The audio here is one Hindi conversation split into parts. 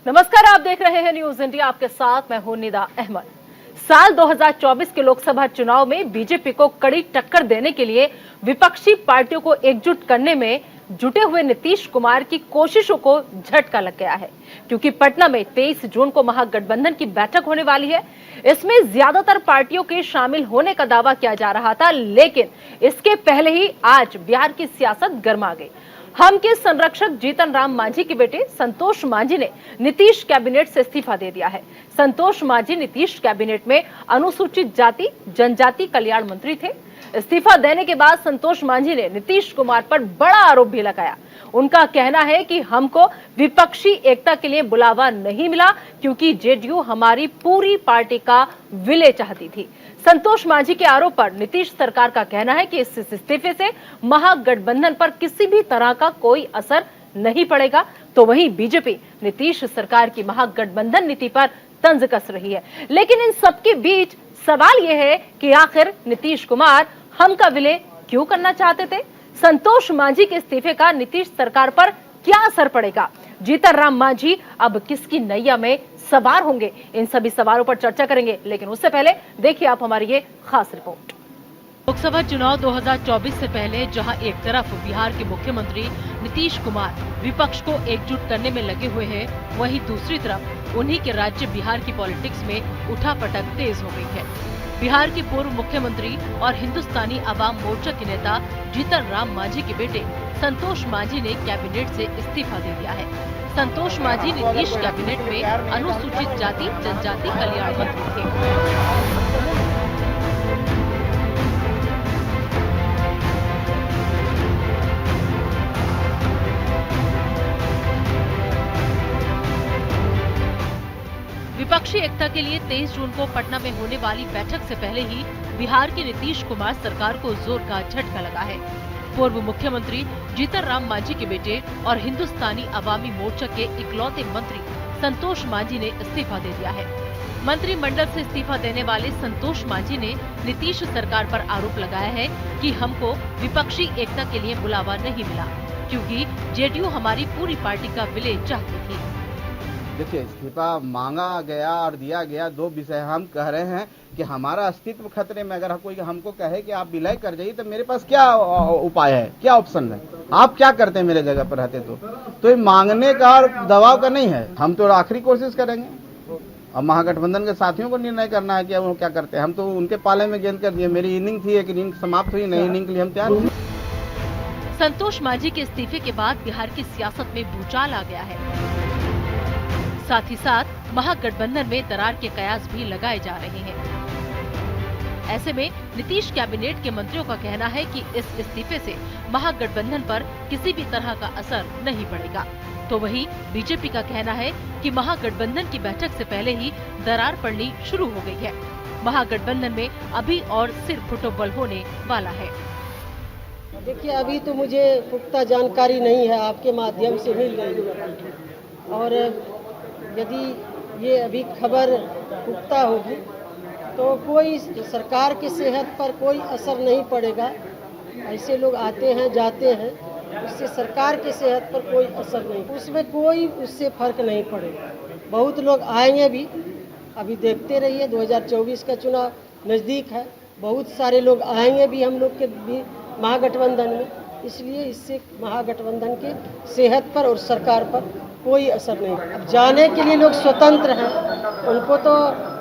नमस्कार, आप देख रहे हैं न्यूज इंडिया। आपके साथ मैं हूं निदा अहमद। साल 2024 के लोकसभा चुनाव में बीजेपी को कड़ी टक्कर देने के लिए विपक्षी पार्टियों को एकजुट करने में जुटे हुए नीतीश कुमार की कोशिशों को झटका लग गया है, क्योंकि पटना में 23 जून को महागठबंधन की बैठक होने वाली है। इसमें ज्यादातर पार्टियों के शामिल होने का दावा किया जा रहा था, लेकिन इसके पहले ही आज बिहार की सियासत गर्मा गई। हम के संरक्षक जीतन राम मांझी के बेटे संतोष मांझी ने नीतीश कैबिनेट से इस्तीफा दे दिया है। संतोष मांझी नीतीश कैबिनेट में अनुसूचित जाति जनजाति कल्याण मंत्री थे। इस्तीफा देने के बाद संतोष मांझी ने नीतीश कुमार पर बड़ा आरोप भी लगाया। उनका कहना है कि हमको विपक्षी एकता के लिए बुलावा नहीं मिला, क्योंकि जेडीयू हमारी पूरी पार्टी का विलय चाहती थी। संतोष मांझी के आरोप पर नीतीश सरकार का कहना है कि इस इस्तीफे से महागठबंधन पर किसी भी तरह का कोई असर नहीं पड़ेगा। तो वहीं बीजेपी नीतीश सरकार की महागठबंधन नीति पर तंज कस रही है। लेकिन इन सबके बीच सवाल यह है कि आखिर नीतीश कुमार हम का विलय क्यों करना चाहते थे? संतोष मांझी के इस्तीफे का नीतीश सरकार पर क्या असर पड़ेगा? जीतन राम मांझी अब किसकी नैया में सवार होंगे? इन सभी सवालों पर चर्चा करेंगे, लेकिन उससे पहले देखिए आप हमारी ये खास रिपोर्ट। लोकसभा चुनाव 2024 से पहले जहां एक तरफ बिहार के मुख्यमंत्री नीतीश कुमार विपक्ष को एकजुट करने में लगे हुए हैं, वहीं दूसरी तरफ उन्हीं के राज्य बिहार की पॉलिटिक्स में उठापटक तेज हो गई है। बिहार के पूर्व मुख्यमंत्री और हिंदुस्तानी अवाम मोर्चा के नेता जीतन राम मांझी के बेटे संतोष मांझी ने कैबिनेट से इस्तीफा दे दिया है। संतोष मांझी नीतीश कैबिनेट में अनुसूचित जाति जनजाति कल्याण मंत्री थे। विपक्षी एकता के लिए 23 जून को पटना में होने वाली बैठक से पहले ही बिहार की नीतीश कुमार सरकार को जोर का झटका लगा है। पूर्व मुख्यमंत्री जीतन राम मांझी के बेटे और हिंदुस्तानी अवामी मोर्चा के इकलौते मंत्री संतोष मांझी ने इस्तीफा दे दिया है। मंत्रिमंडल से इस्तीफा देने वाले संतोष मांझी ने नीतीश सरकार पर आरोप लगाया है कि हमको विपक्षी एकता के लिए बुलावा नहीं मिला, क्योंकि जेडीयू हमारी पूरी पार्टी का विलय चाहती थी। देखिए, इस्तीफा मांगा गया और दिया गया, दो विषय। हम कह रहे हैं कि हमारा अस्तित्व खतरे में। अगर कोई हमको कहे कि आप विलय कर जाइए, तो मेरे पास क्या उपाय है, क्या ऑप्शन है? आप क्या करते हैं मेरे जगह पर रहते तो ये मांगने का और दबाव का नहीं है। हम तो आखिरी कोशिश करेंगे। अब महागठबंधन के साथियों को निर्णय करना है कि वो क्या करते हैं। हम तो उनके पाले में गेंद कर दिए। मेरी इनिंग थी, एक इनिंग समाप्त हुई, नई इनिंग के लिए हम तैयार हैं। संतोष मांझी के इस्तीफे के बाद बिहार की सियासत में भूचाल आ गया है। साथ ही साथ महागठबंधन में दरार के कयास भी लगाए जा रहे हैं। ऐसे में नीतीश कैबिनेट के मंत्रियों का कहना है कि इस इस्तीफे से महागठबंधन पर किसी भी तरह का असर नहीं पड़ेगा। तो वहीं बीजेपी का कहना है कि महागठबंधन की बैठक से पहले ही दरार पड़नी शुरू हो गई है। महागठबंधन में अभी और सिर फुटबॉल होने वाला है। देखिए, अभी तो मुझे पुख्ता जानकारी नहीं है, आपके माध्यम से मिल रही है। और यदि ये अभी खबर पुख्ता होगी तो कोई सरकार की सेहत पर कोई असर नहीं पड़ेगा। ऐसे लोग आते हैं जाते हैं, उससे सरकार की सेहत पर कोई असर नहीं, उसमें कोई उससे फर्क नहीं पड़ेगा। बहुत लोग आएंगे भी, अभी देखते रहिए। 2024 का चुनाव नज़दीक है, बहुत सारे लोग आएंगे भी हम लोग के भी महागठबंधन में। इसलिए इससे महागठबंधन के सेहत पर और सरकार पर कोई असर नहीं। अब जाने के लिए लोग स्वतंत्र हैं। उनको तो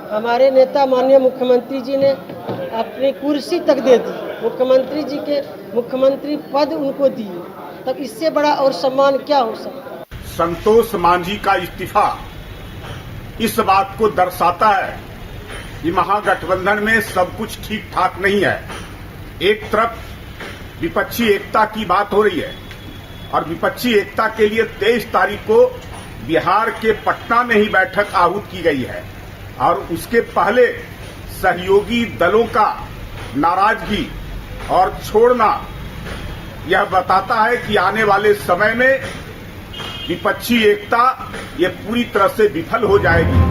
हमारे नेता माननीय मुख्यमंत्री जी ने अपनी कुर्सी तक दे दी, मुख्यमंत्री जी के मुख्यमंत्री पद उनको दिए, तब इससे बड़ा और सम्मान क्या हो सकता है? संतोष मांझी का इस्तीफा इस बात को दर्शाता है कि महागठबंधन में सब कुछ ठीक ठाक नहीं है। एक तरफ विपक्षी एकता की बात हो रही है और विपक्षी एकता के लिए 23 तारीख को बिहार के पटना में ही बैठक आहूत की गई है। और उसके पहले सहयोगी दलों का नाराजगी और छोड़ना यह बताता है कि आने वाले समय में विपक्षी एकता ये पूरी तरह से विफल हो जाएगी।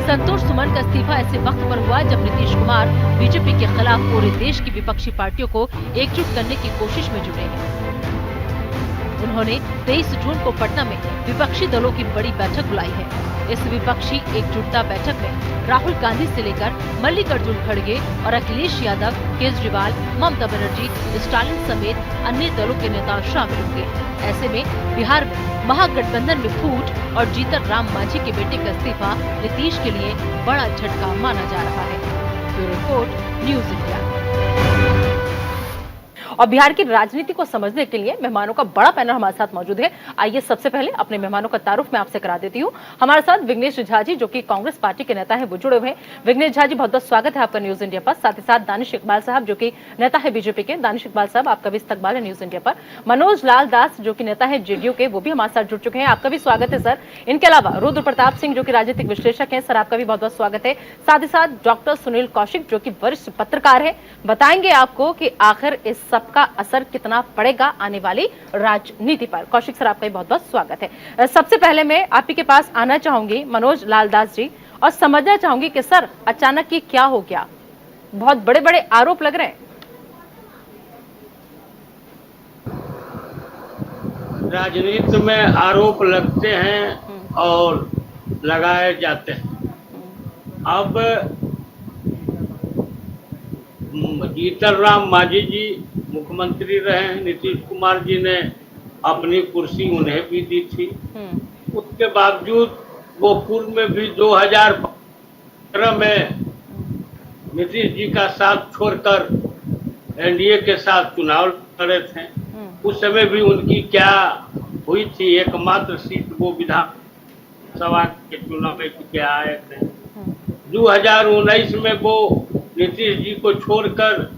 संतोष सुमन का इस्तीफा ऐसे वक्त पर हुआ जब नीतीश कुमार बीजेपी के खिलाफ पूरे देश की विपक्षी पार्टियों को एकजुट करने की कोशिश में जुटे हैं। उन्होंने 23 जून को पटना में विपक्षी दलों की बड़ी बैठक बुलाई है। इस विपक्षी एकजुटता बैठक में राहुल गांधी से लेकर मल्लिकार्जुन खड़गे और अखिलेश यादव, केजरीवाल, ममता बनर्जी, स्टालिन समेत अन्य दलों के नेता शामिल होंगे। ऐसे में बिहार में महागठबंधन में फूट और जीतन राम मांझी के बेटे का इस्तीफा नीतीश के लिए बड़ा झटका माना जा रहा है। Bureau report, news India. और बिहार की राजनीति को समझने के लिए मेहमानों का बड़ा पैनल हमारे साथ मौजूद है। आइए सबसे पहले अपने मेहमानों का तारुफ मैं आपसे करा देती हूँ। हमारे साथ विघ्नेश झा जी, जो कि कांग्रेस पार्टी के नेता हैं, वो जुड़े हुए हैं। विघ्नेश झा जी, बहुत बहुत स्वागत है आपका न्यूज इंडिया पर। साथ ही साथ दानिश इकबाल साहब, जो कि नेता है बीजेपी के। दानिश इकबाल साहब, आपका भी इस्तकबाल है न्यूज इंडिया पर। मनोज लाल दास, जो कि नेता है जेडीयू के, वो भी हमारे साथ जुड़ चुके हैं। आपका भी स्वागत है सर। इनके अलावा रुद्र प्रताप सिंह, जो कि राजनीतिक विश्लेषक हैं, सर आपका भी बहुत बहुत स्वागत है। साथ ही साथ डॉक्टर सुनील कौशिक, जो कि वरिष्ठ पत्रकार है, बताएंगे आपको कि आखिर इस सबका असर कितना पड़ेगा आने वाली राजनीति पर। कौशिक सर, आपका भी बहुत बहुत स्वागत है। सबसे पहले मैं आप ही के पास आना चाहूंगी मनोज लालदास जी, और समझना चाहूंगी कि सर अचानक ये क्या हो गया? बहुत बड़े बड़े आरोप लग रहे हैं। राजनीति में आरोप लगते हैं और लगाए जाते हैं। अब जीतन राम मांझी जी मुख्यमंत्री रहे हैं, नीतीश कुमार जी ने अपनी कुर्सी उन्हें भी दी थी। उसके बावजूद वो पूर्व में भी 2015 में नीतीश जी का साथ छोड़कर एनडीए के साथ चुनाव लड़े थे। उस समय भी उनकी क्या हुई थी, एकमात्र सीट वो विधानसभा के चुनाव में के आए थे। 2019 में वो नीतीश जी को छोड़कर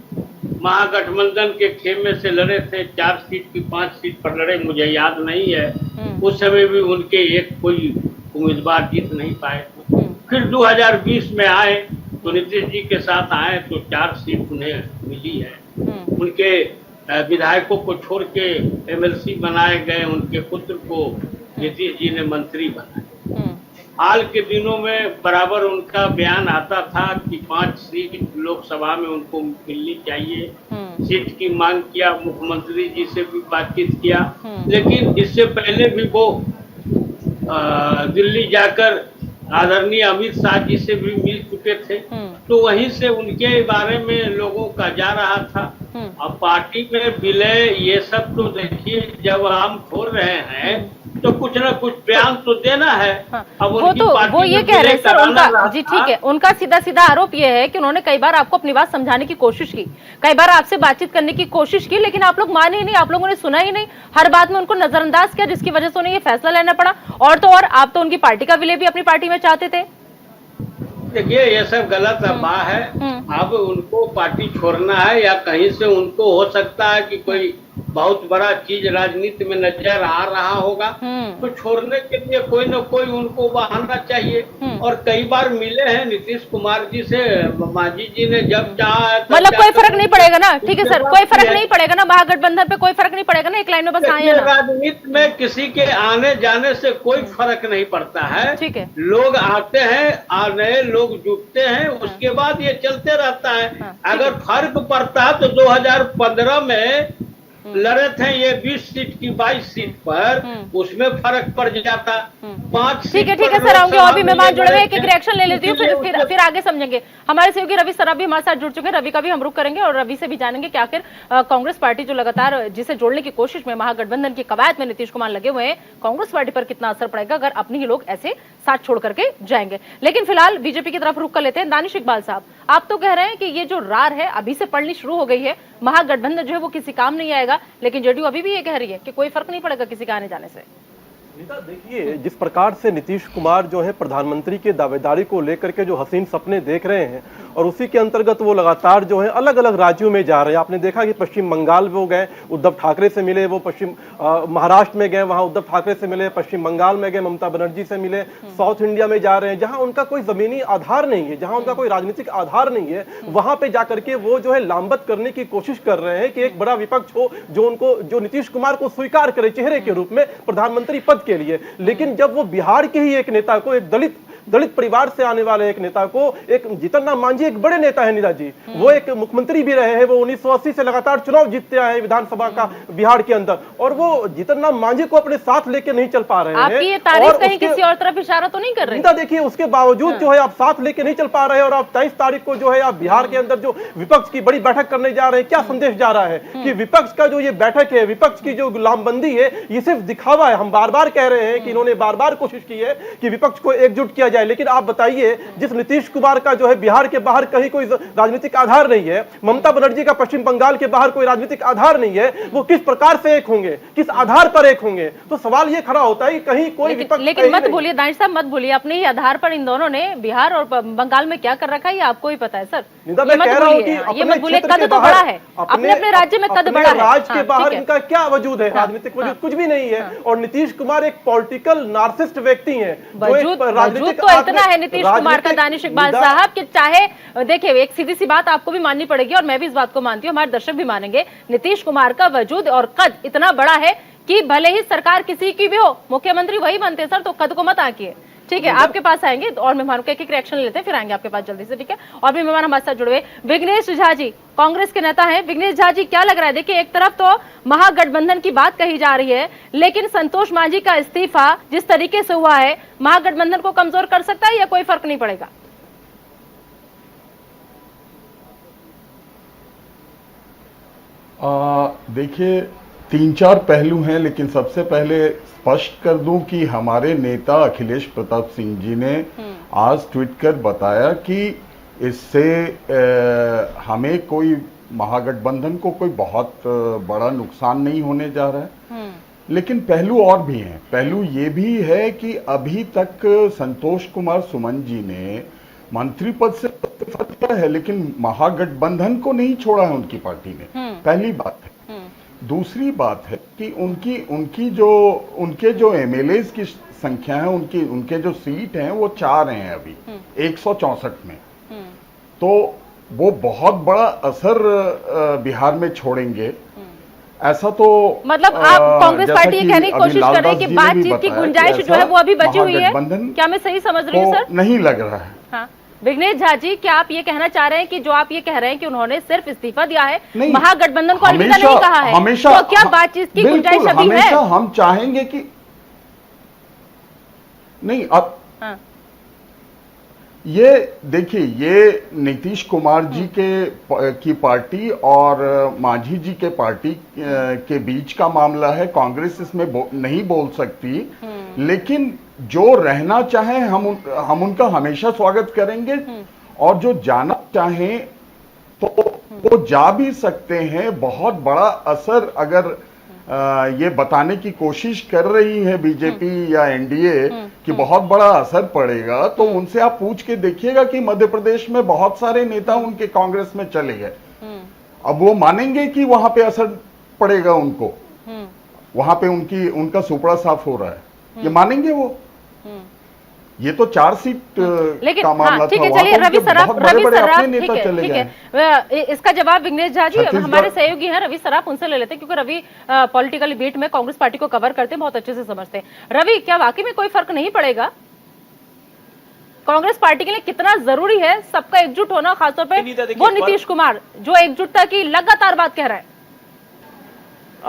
महागठबंधन के खेमे से लड़े थे। 4 सीट की 5 सीट पर लड़े, मुझे याद नहीं है। उस समय भी उनके एक कोई उम्मीदवार जीत नहीं पाए। फिर 2020 में आए तो नीतीश जी के साथ आए तो 4 सीट उन्हें मिली है। उनके विधायकों को छोड़ के एमएलसी बनाए गए, उनके पुत्र को नीतीश जी ने मंत्री बनाया। हाल के दिनों में बराबर उनका बयान आता था कि 5 सीट लोकसभा में उनको मिलनी चाहिए। सीट की मांग किया, मुख्यमंत्री जी से भी बातचीत किया, लेकिन इससे पहले भी वो दिल्ली जाकर आदरणीय अमित शाह जी से भी मिल चुके थे। तो वहीं से उनके बारे में लोगों का जा रहा था। अब पार्टी में विलय ये सब तो देखिए, जब हम छोड़ रहे हैं तो कुछ न कुछ बयान तो देना है। अब वो ये कह रहे हैं सर, उनका जी ठीक है, उनका सीधा सीधा आरोप ये है कि उन्होंने कई बार आपको अपनी बात समझाने की कोशिश की, कई बार आपसे बातचीत करने की कोशिश की, लेकिन आप लोग माने ही नहीं, आप लोगों ने सुना ही नहीं, हर बात में उनको नजरअंदाज किया, जिसकी वजह से उन्हें ये फैसला लेना पड़ा। और तो और आप तो उनकी पार्टी का विलय भी अपनी पार्टी में चाहते थे। देखिए, ये सब गलत अफवाह है। अब उनको पार्टी छोड़ना है या कहीं से उनको हो सकता है कि कोई बहुत बड़ा चीज राजनीति में नजर आ रहा होगा, तो छोड़ने के लिए कोई न कोई उनको बहाना चाहिए। और कई बार मिले हैं नीतीश कुमार जी से, मांझी जी ने जब चाहा, मतलब कोई फर्क नहीं पड़ेगा ना? ठीक है सर, कोई फर्क नहीं पड़ेगा ना, महागठबंधन पे कोई फर्क नहीं पड़ेगा ना, एक लाइन में बस आए ना। राजनीति में किसी के आने जाने से कोई फर्क नहीं पड़ता है। ठीक है, लोग आते हैं, नए लोग जुटते हैं, उसके बाद ये चलते रहता है। अगर फर्क पड़ता है तो 2015 में लड़े थे ये 20 सीट की 22 सीट पर, उसमें फर्क पड़ जाता। 5 ठीक है सर, आऊंगे और भी मेहमान जुड़े हुए, एक रिएक्शन ले लेती हूँ, फिर आगे समझेंगे। हमारे सहयोगी रवि सर भी हमारे साथ जुड़ चुके हैं, रवि का भी हम रुख करेंगे और रवि से भी जानेंगे कि आखिर कांग्रेस पार्टी जो लगातार जिसे जोड़ने की कोशिश में महागठबंधन की कवायद में नीतीश कुमार लगे हुए हैं, कांग्रेस पार्टी पर कितना असर पड़ेगा अगर अपने ही लोग ऐसे साथ छोड़ करके जाएंगे। लेकिन फिलहाल बीजेपी की तरफ रुख कर लेते हैं। दानिश इकबाल साहब, आप तो कह रहे हैं कि ये जो रार है अभी से पड़नी शुरू हो गई है, महागठबंधन जो है वो किसी काम नहीं आएगा, लेकिन जेडीयू अभी भी ये कह रही है कि कोई फर्क नहीं पड़ेगा किसी के आने जाने से। देखिए, जिस प्रकार से नीतीश कुमार जो है प्रधानमंत्री की दावेदारी को लेकर के जो हसीन सपने देख रहे हैं और उसी के अंतर्गत वो लगातार जो है अलग अलग राज्यों में जा रहे हैं। आपने देखा कि पश्चिम बंगाल वो गए, उद्धव ठाकरे से मिले, वो पश्चिम महाराष्ट्र में गए, वहां उद्धव ठाकरे से मिले, पश्चिम बंगाल में गए, ममता बनर्जी से मिले, साउथ इंडिया में जा रहे हैं जहां उनका कोई जमीनी आधार नहीं है, जहां उनका कोई राजनीतिक आधार नहीं है, वहां पे जाकर के वो जो है लामबंद करने की कोशिश कर रहे हैं कि एक बड़ा विपक्ष हो जो नीतीश कुमार को स्वीकार करे चेहरे के रूप में प्रधानमंत्री पद के लिए। लेकिन जब वो बिहार के ही एक नेता को, एक दलित दलित परिवार से आने वाले एक नेता को, एक जीतन राम मांझी एक बड़े नेता है नीरज जी, वो एक मुख्यमंत्री भी रहे हैं, वो 1980 से लगातार चुनाव जीतते आए हैं विधानसभा का बिहार के अंदर, और वो जीतन राम मांझी को अपने साथ लेके नहीं चल पा रहे हैं। आपकी ये तारीफ कहीं किसी और तरफ इशारा तो नहीं कर रही? देखिए, उसके बावजूद जो है आप साथ लेके नहीं चल पा रहे हैं, और आप 23 तारीख को जो है आप बिहार के अंदर जो विपक्ष की बड़ी बैठक करने जा रहे हैं, क्या संदेश जा रहा है कि विपक्ष का जो ये बैठक है, विपक्ष की जो गुलामबंदी है, ये सिर्फ दिखावा है। हम बार बार कह रहे हैं कि इन्होंने बार बार कोशिश की है कि विपक्ष को एकजुट किया जाए, लेकिन आप बताइए, जिस नीतीश कुमार का जो है बिहार के बाहर कहीं कोई राजनीतिक आधार नहीं है, ममता बनर्जी का पश्चिम बंगाल के बाहर कोई राजनीतिक आधार नहीं है, वो किस प्रकार से एक होंगे, किस आधार पर एक होंगे? तो सवाल ये खड़ा होता है कि कहीं कोई विपक्ष, लेकिन मत भूलिए दानिश साहब, मत भूलिए, अपने ही आधार पर इन दोनों ने बिहार और बंगाल में क्या कर रखा है ये आपको ही पता है सर। मैं कह रहा हूं कि ये मत भूलिए, कद तो बड़ा है, अपने अपने राज्य में कद बड़ा है, राज्य के बाहर इनका क्या वजूद है? राजनीतिक वजूद कुछ भी नहीं है। और नीतीश कुमार एक पॉलिटिकल नार्सिसिस्ट व्यक्ति हैं। वजूद तो इतना है नीतीश कुमार का दानिश इकबाल साहब कि चाहे देखिए, एक सीधी सी बात आपको भी माननी पड़ेगी और मैं भी इस बात को मानती हूँ, हमारे दर्शक भी मानेंगे, नीतीश कुमार का वजूद और कद इतना बड़ा है कि भले ही सरकार किसी की भी हो, मुख्यमंत्री वही बनते सर, तो कद को मत आंकिए। ठीक है, आपके पास आएंगे और मेहमानों के एक रिएक्शन लेते हैं, फिर आएंगे आपके पास जल्दी से। ठीक है, और भी मेहमान हमारे साथ जुड़े हुए विघ्नेश झा जी, कांग्रेस के नेता हैं। विघ्नेश झा जी, क्या लग रहा है? देखिए, एक तरफ तो महागठबंधन की बात कही जा रही है, लेकिन संतोष मांझी का इस्तीफा जिस तरीके से हुआ है, महागठबंधन को कमजोर कर सकता है या कोई फर्क नहीं पड़ेगा? देखिए, 3-4 पहलू हैं, लेकिन सबसे पहले स्पष्ट कर दूं कि हमारे नेता अखिलेश प्रताप सिंह जी ने आज ट्वीट कर बताया कि इससे हमें कोई महागठबंधन को कोई बहुत बड़ा नुकसान नहीं होने जा रहा है। लेकिन पहलू और भी हैं। पहलू ये भी है कि अभी तक संतोष कुमार सुमन जी ने मंत्री पद से इस्तीफा दिया है, लेकिन महागठबंधन को नहीं छोड़ा है उनकी पार्टी ने। पहली बात है। दूसरी बात है कि उनके जो एमएलएज की संख्या है, उनके जो सीट हैं वो 4 हैं अभी 164 में। तो वो बहुत बड़ा असर बिहार में छोड़ेंगे, ऐसा तो मतलब आप कांग्रेस पार्टी ये कहने की कोशिश कर रहे हैं कि बातचीत की गुंजाइश जो है वो अभी बची हुई है, क्या मैं सही समझ रही हूँ सर? नहीं लग रहा है। हाँ, विघ्नेश झा जी, क्या आप ये कहना चाह रहे हैं कि जो आप ये कह रहे हैं कि उन्होंने सिर्फ इस्तीफा दिया है, महागठबंधन को अलविदा नहीं कहा है, तो क्या बातचीत की गुंजाइश अभी है? हमेशा हम चाहेंगे कि नहीं। अब ये देखिए, ये नीतीश कुमार जी की पार्टी और मांझी जी के पार्टी के बीच का मामला है। कांग्रेस इसमें नहीं बोल सकती, लेकिन जो रहना चाहे हम उनका हमेशा स्वागत करेंगे, और जो जाना चाहें तो वो जा भी सकते हैं। बहुत बड़ा असर अगर ये बताने की कोशिश कर रही है बीजेपी या एनडीए कि बहुत बड़ा असर पड़ेगा, तो उनसे आप पूछ के देखिएगा कि मध्य प्रदेश में बहुत सारे नेता उनके कांग्रेस में चले गए। अब वो मानेंगे कि वहां पे असर पड़ेगा उनको, वहां पे उनका सुपड़ा साफ हो रहा है, ये मानेंगे वो? ये तो 4 सीट का मामला ठीक था। है, चलिए रवि सराफ, ठीक है, इसका जवाब विघ्नेश झा जी हमारे सहयोगी हैं रवि सराफ, उनसे ले लेते हैं, क्योंकि रवि पॉलिटिकल बीट में कांग्रेस पार्टी को कवर करते हैं, बहुत अच्छे से समझते हैं। रवि, क्या वाकई में कोई फर्क नहीं पड़ेगा? कांग्रेस पार्टी के लिए कितना जरूरी है सबका एकजुट होना, खासतौर पर वो नीतीश कुमार जो एकजुटता की लगातार बात कह रहा है?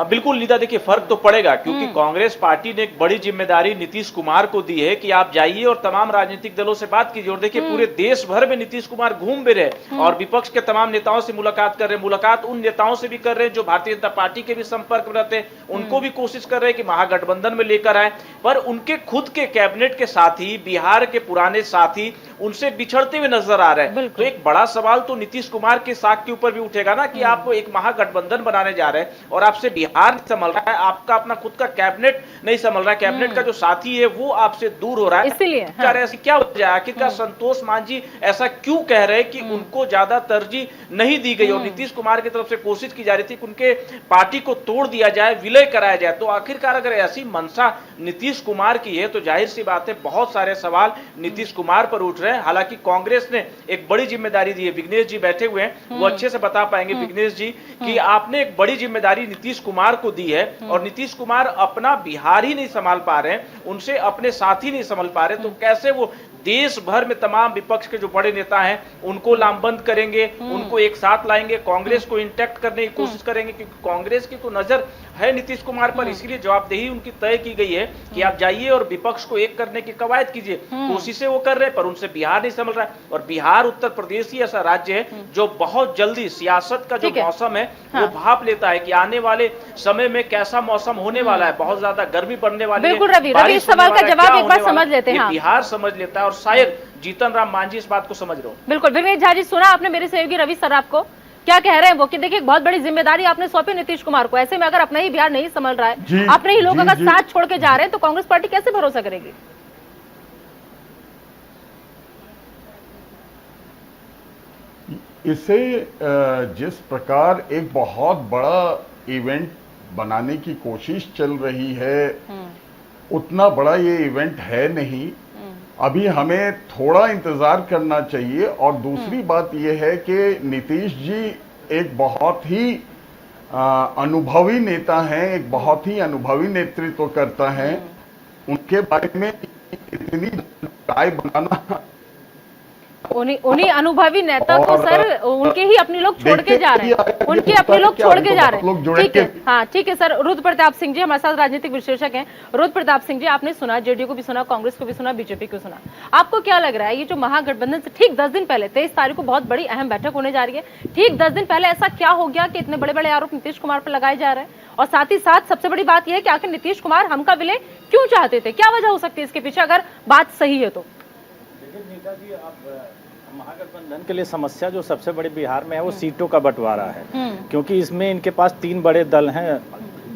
बिल्कुल नीता, देखिए फर्क तो पड़ेगा, क्योंकि कांग्रेस पार्टी ने एक बड़ी जिम्मेदारी नीतीश कुमार को दी है कि आप जाइए और तमाम राजनीतिक दलों से बात कीजिए। और देखिए पूरे देश भर में नीतीश कुमार घूम भी रहे और विपक्ष के तमाम नेताओं से मुलाकात कर रहे हैं। मुलाकात उन नेताओं से भी कर रहे हैं जो भारतीय जनता पार्टी के भी संपर्क में रहते हैं, उनको भी कोशिश कर रहे हैं कि महागठबंधन में लेकर आए। पर उनके खुद के कैबिनेट के साथी, बिहार के पुराने साथी उनसे बिछड़ते हुए नजर आ रहे हैं। तो एक बड़ा सवाल तो नीतीश कुमार के साख के ऊपर भी उठेगा ना कि आप एक महागठबंधन बनाने जा रहे हैं और आपसे बिहार नहीं संभल रहा है, आपका अपना खुद का कैबिनेट नहीं संभल रहा है, कैबिनेट का जो साथी है वो आपसे दूर हो रहा है। इसलिए ऐसी क्या वजह है? आखिरकार संतोष मांझी ऐसा क्यों कह रहे हैं कि उनको ज्यादा तरजीह नहीं दी गई और नीतीश कुमार की तरफ से कोशिश की जा रही थी कि उनके पार्टी को तोड़ दिया जाए, विलय कराया जाए। तो आखिरकार अगर ऐसी मंशा नीतीश कुमार की है तो जाहिर सी बात है बहुत सारे सवाल नीतीश कुमार पर उठ रहे हैं। हालांकि कांग्रेस ने एक बड़ी जिम्मेदारी दी है, विघ्नेश जी बैठे हुए हैं, वो अच्छे से बता पाएंगे विघ्नेश जी कि आपने एक बड़ी जिम्मेदारी नीतीश कुमार को दी है और नीतीश कुमार अपना बिहार ही नहीं संभाल पा रहे हैं, उनसे अपने साथी नहीं संभाल पा रहे, तो कैसे वो देश भर में तमाम विपक्ष के जो बड़े नेता हैं उनको लामबंद करेंगे, उनको एक साथ लाएंगे, कांग्रेस को इंटैक्ट करने की कोशिश करेंगे, क्योंकि कांग्रेस की तो नजर है नीतीश कुमार पर, इसीलिए जवाबदेही उनकी तय की गई है कि आप जाइए और विपक्ष को एक करने की कवायद कीजिए। कोशिशें वो कर रहे हैं पर उनसे बिहार नहीं संभल रहा है, और बिहार उत्तर प्रदेश ही ऐसा राज्य है जो बहुत जल्दी सियासत का जो मौसम है वो भाप लेता है कि आने वाले समय में कैसा मौसम होने वाला है, बहुत ज्यादा गर्मी पड़ने वाली है। बिल्कुल रवि, इस सवाल का जवाब एक बार समझ लेते हैं। बिहार समझ लेता है और शायद जीतन राम मांझी इस बात को समझ रहे हो। बिल्कुल विवेक झा जी, सुना आपने मेरे सहयोगी रवि सर आपको क्या कह रहे हैं वो, कि देखिए बहुत बड़ी जिम्मेदारी आपने सौंपी नीतीश कुमार को, ऐसे में अगर अपना ही बिहार नहीं संभल रहा है, अपने ही लोग अगर साथ छोड़ के जा रहे हैं तो कांग्रेस पार्टी कैसे भरोसा करेगी? इसे जिस प्रकार एक बहुत बड़ा इवेंट बनाने की कोशिश चल रही है, उतना बड़ा ये इवेंट है नहीं। अभी हमें थोड़ा इंतजार करना चाहिए। और दूसरी बात यह है कि नीतीश जी एक बहुत ही अनुभवी नेता हैं, एक बहुत ही अनुभवी नेतृत्व करता है। उनके बारे में इतनी राय बनाना, उन्हीं अनुभवी नेता को सर उनके ही अपने लोग छोड़ के जा रहे हैं, उनके अपने लोग छोड़ के जा रहे हैं। ठीक है, हाँ ठीक है सर। रुद्र प्रताप सिंह जी हमारे साथ राजनीतिक विश्लेषक हैं। रुद्र प्रताप सिंह जी, आपने सुना, जेडीयू को भी सुना, कांग्रेस को भी सुना, बीजेपी को सुना, आपको क्या लग रहा है ये जो महागठबंधन से ठीक 10 दिन पहले 23 तारीख को बहुत बड़ी अहम बैठक होने जा रही है, ठीक 10 दिन पहले ऐसा क्या हो गया कि इतने बड़े बड़े आरोप नीतीश कुमार पर लगाए जा रहे हैं? और साथ ही साथ सबसे बड़ी बात यह है कि आखिर नीतीश कुमार हम का विलय क्यों चाहते थे, क्या वजह हो सकती है इसके पीछे, अगर बात सही है तो? नेताजी, आप महागठबंधन के लिए समस्या जो सबसे बड़ी बिहार में है वो सीटों का बंटवारा है, क्योंकि इसमें इनके पास 3 बड़े दल हैं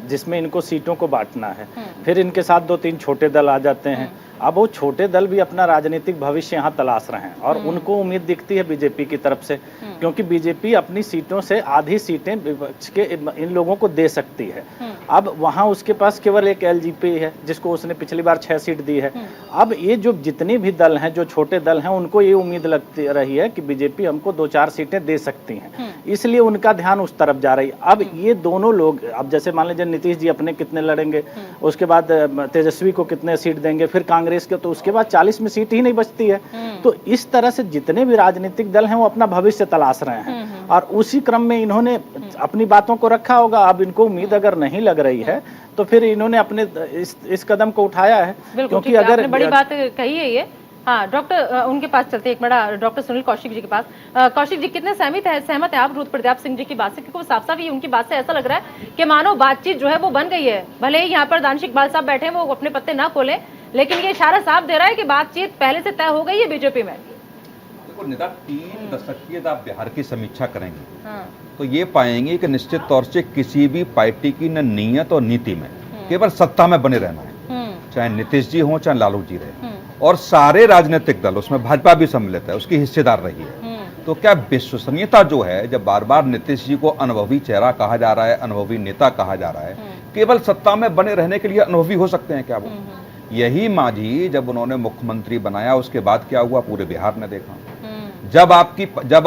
जिसमें इनको सीटों को बांटना है, फिर इनके साथ 2-3 छोटे दल आ जाते हैं। अब वो छोटे दल भी अपना राजनीतिक भविष्य यहाँ तलाश रहे हैं और उनको उम्मीद दिखती है बीजेपी की तरफ से, क्योंकि बीजेपी अपनी सीटों से आधी सीटें विपक्ष के इन लोगों को दे सकती है। अब वहाँ उसके पास केवल एक एलजेपी है जिसको उसने पिछली बार 6 सीट दी है। अब ये जो जितने भी दल हैं, जो छोटे दल हैं, उनको ये उम्मीद लगती रही है कि बीजेपी हमको 2-4 सीटें दे सकती हैं, इसलिए उनका ध्यान उस तरफ जा रही है। अब ये दोनों लोग, अब जैसे मान लीजिए नीतीश जी अपने कितने लड़ेंगे, उसके बाद तेजस्वी को कितने सीट देंगे, फिर कांग्रेस के, तो उसके बाद 40 में सीट ही नहीं बचती है। तो इस तरह से जितने भी राजनीतिक दल हैं वो अपना भविष्य तलाश रहे हैं और उसी क्रम में इन्होंने अपनी बातों को रखा होगा। अब इनको उम्मीद अगर नहीं लग रही है तो फिर इन्होंने अपने इस कदम को उठाया है, क्योंकि अगर बड़ी बात कही है ये। हाँ डॉक्टर, उनके पास चलते एक मिनट, डॉक्टर सुनील कौशिक जी के पास। कौशिक जी, कितने सहमत है आप रुद्र प्रताप सिंह जी की बात से? क्योंकि वो साफ साफ ये उनकी बात से ऐसा लग रहा है कि मानो बातचीत जो है वो बन गई है, भले ही यहाँ पर दानिश इकबाल साहब बैठे हैं, वो अपने पत्ते ना खोले, लेकिन ये इशारा साफ दे रहा है कि बातचीत पहले से तय हो गई है बीजेपी में। देखो नेता, 3 दशक की यदि आप बिहार की समीक्षा करेंगे तो ये पाएंगे कि निश्चित तौर से किसी भी पार्टी की न नीयत और नीति में केवल सत्ता में बने रहना है, चाहे नीतीश जी हो चाहे लालू जी रहे, और सारे राजनीतिक दल, उसमें भाजपा भी सम्मिलित है, उसकी हिस्सेदार रही है। तो क्या विश्वसनीयता जो है, जब बार बार नीतीश जी को अनुभवी चेहरा कहा जा रहा है, अनुभवी नेता कहा जा रहा है, केवल सत्ता में बने रहने के लिए अनुभवी हो सकते हैं क्या वो? यही मांझी जब उन्होंने मुख्यमंत्री बनाया उसके बाद क्या हुआ पूरे बिहार ने देखा। जब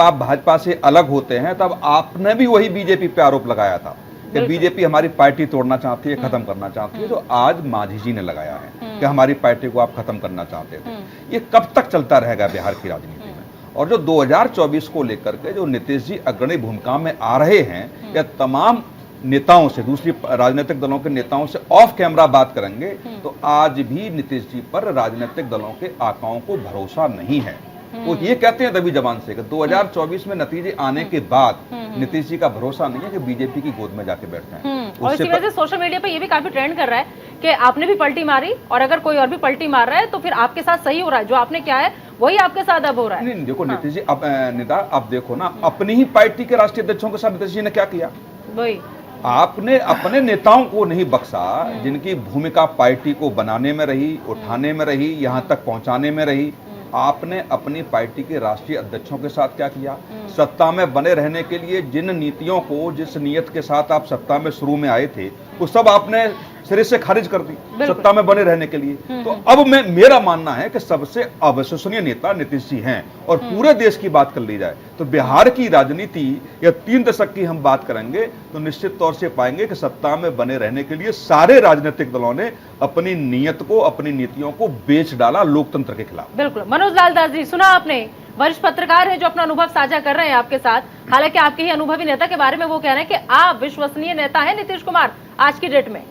आप भाजपा से अलग होते हैं तब आपने भी वही बीजेपी पे आरोप लगाया था कि बीजेपी हमारी पार्टी तोड़ना चाहती है, खत्म करना चाहती है। तो आज मांझी जी ने लगाया है कि हमारी पार्टी को आप खत्म करना चाहते थे। ये कब तक चलता रहेगा बिहार की राजनीति में? और जो 2024 को लेकर के जो नीतीश जी अग्रणी भूमिका में आ रहे हैं, या तमाम नेताओं से, दूसरी राजनीतिक दलों के नेताओं से ऑफ कैमरा बात करेंगे तो आज भी नीतीश जी पर राजनीतिक दलों के आकाओं को भरोसा नहीं है। वो ये कहते हैं दबी जबान से कि 2024 में नतीजे आने के बाद नीतीश जी का भरोसा नहीं है कि बीजेपी की गोद में जाके बैठते हैं। और इसी वजह से सोशल मीडिया पे ये भी काफी ट्रेंड कर रहा है कि आपने भी पलटी मारी और अगर कोई और भी पलटी मार रहा है तो फिर आपके साथ सही हो रहा है, जो आपने क्या है वही आपके साथ अब हो रहा है। नहीं, देखो नीतीश जी, अब नेता, अब देखो ना, अपनी ही पार्टी के राष्ट्रीय अध्यक्षों के साथ नीतीश जी ने क्या किया। वही आपने अपने नेताओं को नहीं बख्शा जिनकी भूमिका पार्टी को बनाने में रही, उठाने में रही, यहाँ तक पहुंचाने में रही। आपने अपनी पार्टी के राष्ट्रीय अध्यक्षों के साथ क्या किया? सत्ता में बने रहने के लिए जिन नीतियों को, जिस नीयत के साथ आप सत्ता में शुरू में आए थे, वो सब आपने सिरे से खारिज कर दी सत्ता में बने रहने के लिए। तो अब मेरा मानना है कि सबसे अविश्वसनीय नेता नीतीश जी हैं। और पूरे देश की बात कर ली जाए तो बिहार की राजनीति या 3 दशक की हम बात करेंगे तो निश्चित तौर से पाएंगे कि सत्ता में बने रहने के लिए सारे राजनीतिक दलों ने अपनी नीयत को, अपनी नीतियों को बेच डाला लोकतंत्र के खिलाफ। बिल्कुल। मनोज लाल दास जी, सुना आपने, वरिष्ठ पत्रकार हैं जो अपना अनुभव साझा कर रहे हैं आपके साथ। हालांकि आपके ही अनुभवी नेता के बारे में वो कह रहे हैं कि आप विश्वसनीय नेता हैं नीतीश कुमार आज की डेट में।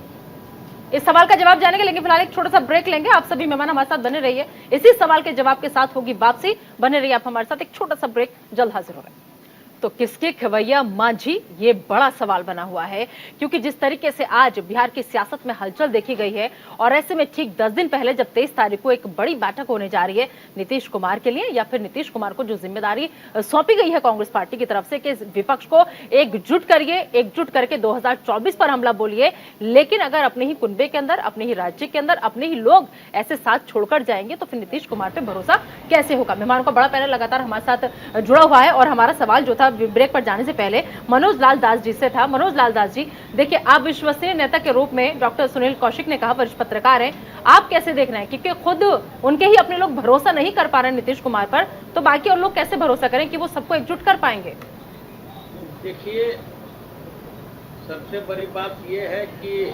इस सवाल का जवाब जानेंगे, लेकिन फिलहाल एक छोटा सा ब्रेक लेंगे। आप सभी मेहमान हमारे साथ बने रहिए, इसी सवाल के जवाब के साथ होगी वापसी। बने रहिए आप हमारे साथ, एक छोटा सा ब्रेक, जल्द हाजिर हो रहे हैं। तो किसके खवैया मांझी, ये बड़ा सवाल बना हुआ है, क्योंकि जिस तरीके से आज बिहार की सियासत में हलचल देखी गई है, और ऐसे में ठीक 10 दिन पहले जब 23 तारीख को एक बड़ी बैठक होने जा रही है नीतीश कुमार के लिए, या फिर नीतीश कुमार को जो जिम्मेदारी सौंपी गई है कांग्रेस पार्टी की तरफ से कि विपक्ष को एकजुट करिए, एकजुट करके 2024 पर हमला बोलिए, लेकिन अगर अपने ही कुनबे के अंदर, अपने ही राज्य के अंदर अपने ही लोग ऐसे साथ छोड़कर जाएंगे तो फिर नीतीश कुमार पे भरोसा कैसे होगा। मेहमानों का बड़ा पैनल लगातार हमारे साथ जुड़ा हुआ है, और हमारा सवाल जो था ब्रेक पर जाने से पहले मनोज लाल दास जी से था। मनोज लाल दास जी, देखिए, आप विश्वसनीय नेता के रूप में, डॉक्टर सुनील कौशिक ने कहा, वरिष्ठ पत्रकार हैं, आप कैसे देख रहे हैं? क्योंकि खुद उनके ही अपने लोग भरोसा नहीं कर पा रहे नीतीश कुमार पर, तो बाकी और लोग कैसे भरोसा करें कि वो सबको एकजुट कर पाएंगे? देखिए, सबसे बड़ी बात यह है कि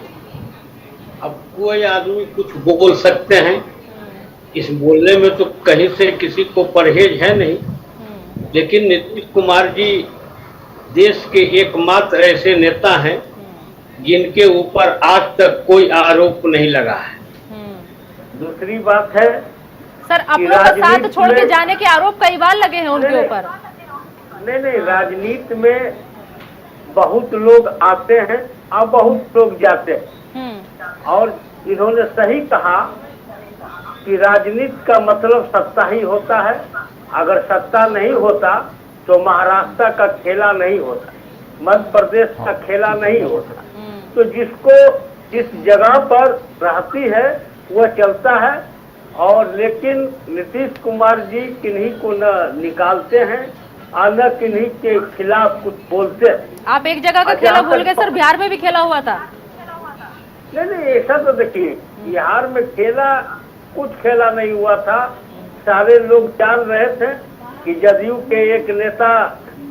अब कोई आदमी कुछ बोल सकते हैं, इस बोलने में तो कहीं से किसी को परहेज है नहीं, लेकिन नीतीश कुमार जी देश के एकमात्र ऐसे नेता हैं जिनके ऊपर आज तक कोई आरोप नहीं लगा है। दूसरी बात है सर, अपनों का साथ छोड़ के जाने के आरोप कई बार लगे हैं उनके ऊपर। नहीं, राजनीति में बहुत लोग आते हैं और बहुत लोग जाते हैं, और इन्होंने सही कहा कि राजनीति का मतलब सत्ता ही होता है। अगर सत्ता नहीं होता तो महाराष्ट्र का खेला नहीं होता, मध्य प्रदेश का खेला नहीं होता। तो जिसको जिस जगह पर रहती है वह चलता है, और लेकिन नीतीश कुमार जी किन्हीं को न निकालते हैं और न किन्हीं के खिलाफ कुछ बोलते हैं। आप एक जगह का खेला भूल गए सर, बिहार में भी खेला हुआ था। नहीं, ऐसा तो देखिए, बिहार में खेला कुछ खेला नहीं हुआ था। सारे लोग जान रहे थे कि जदयू के एक नेता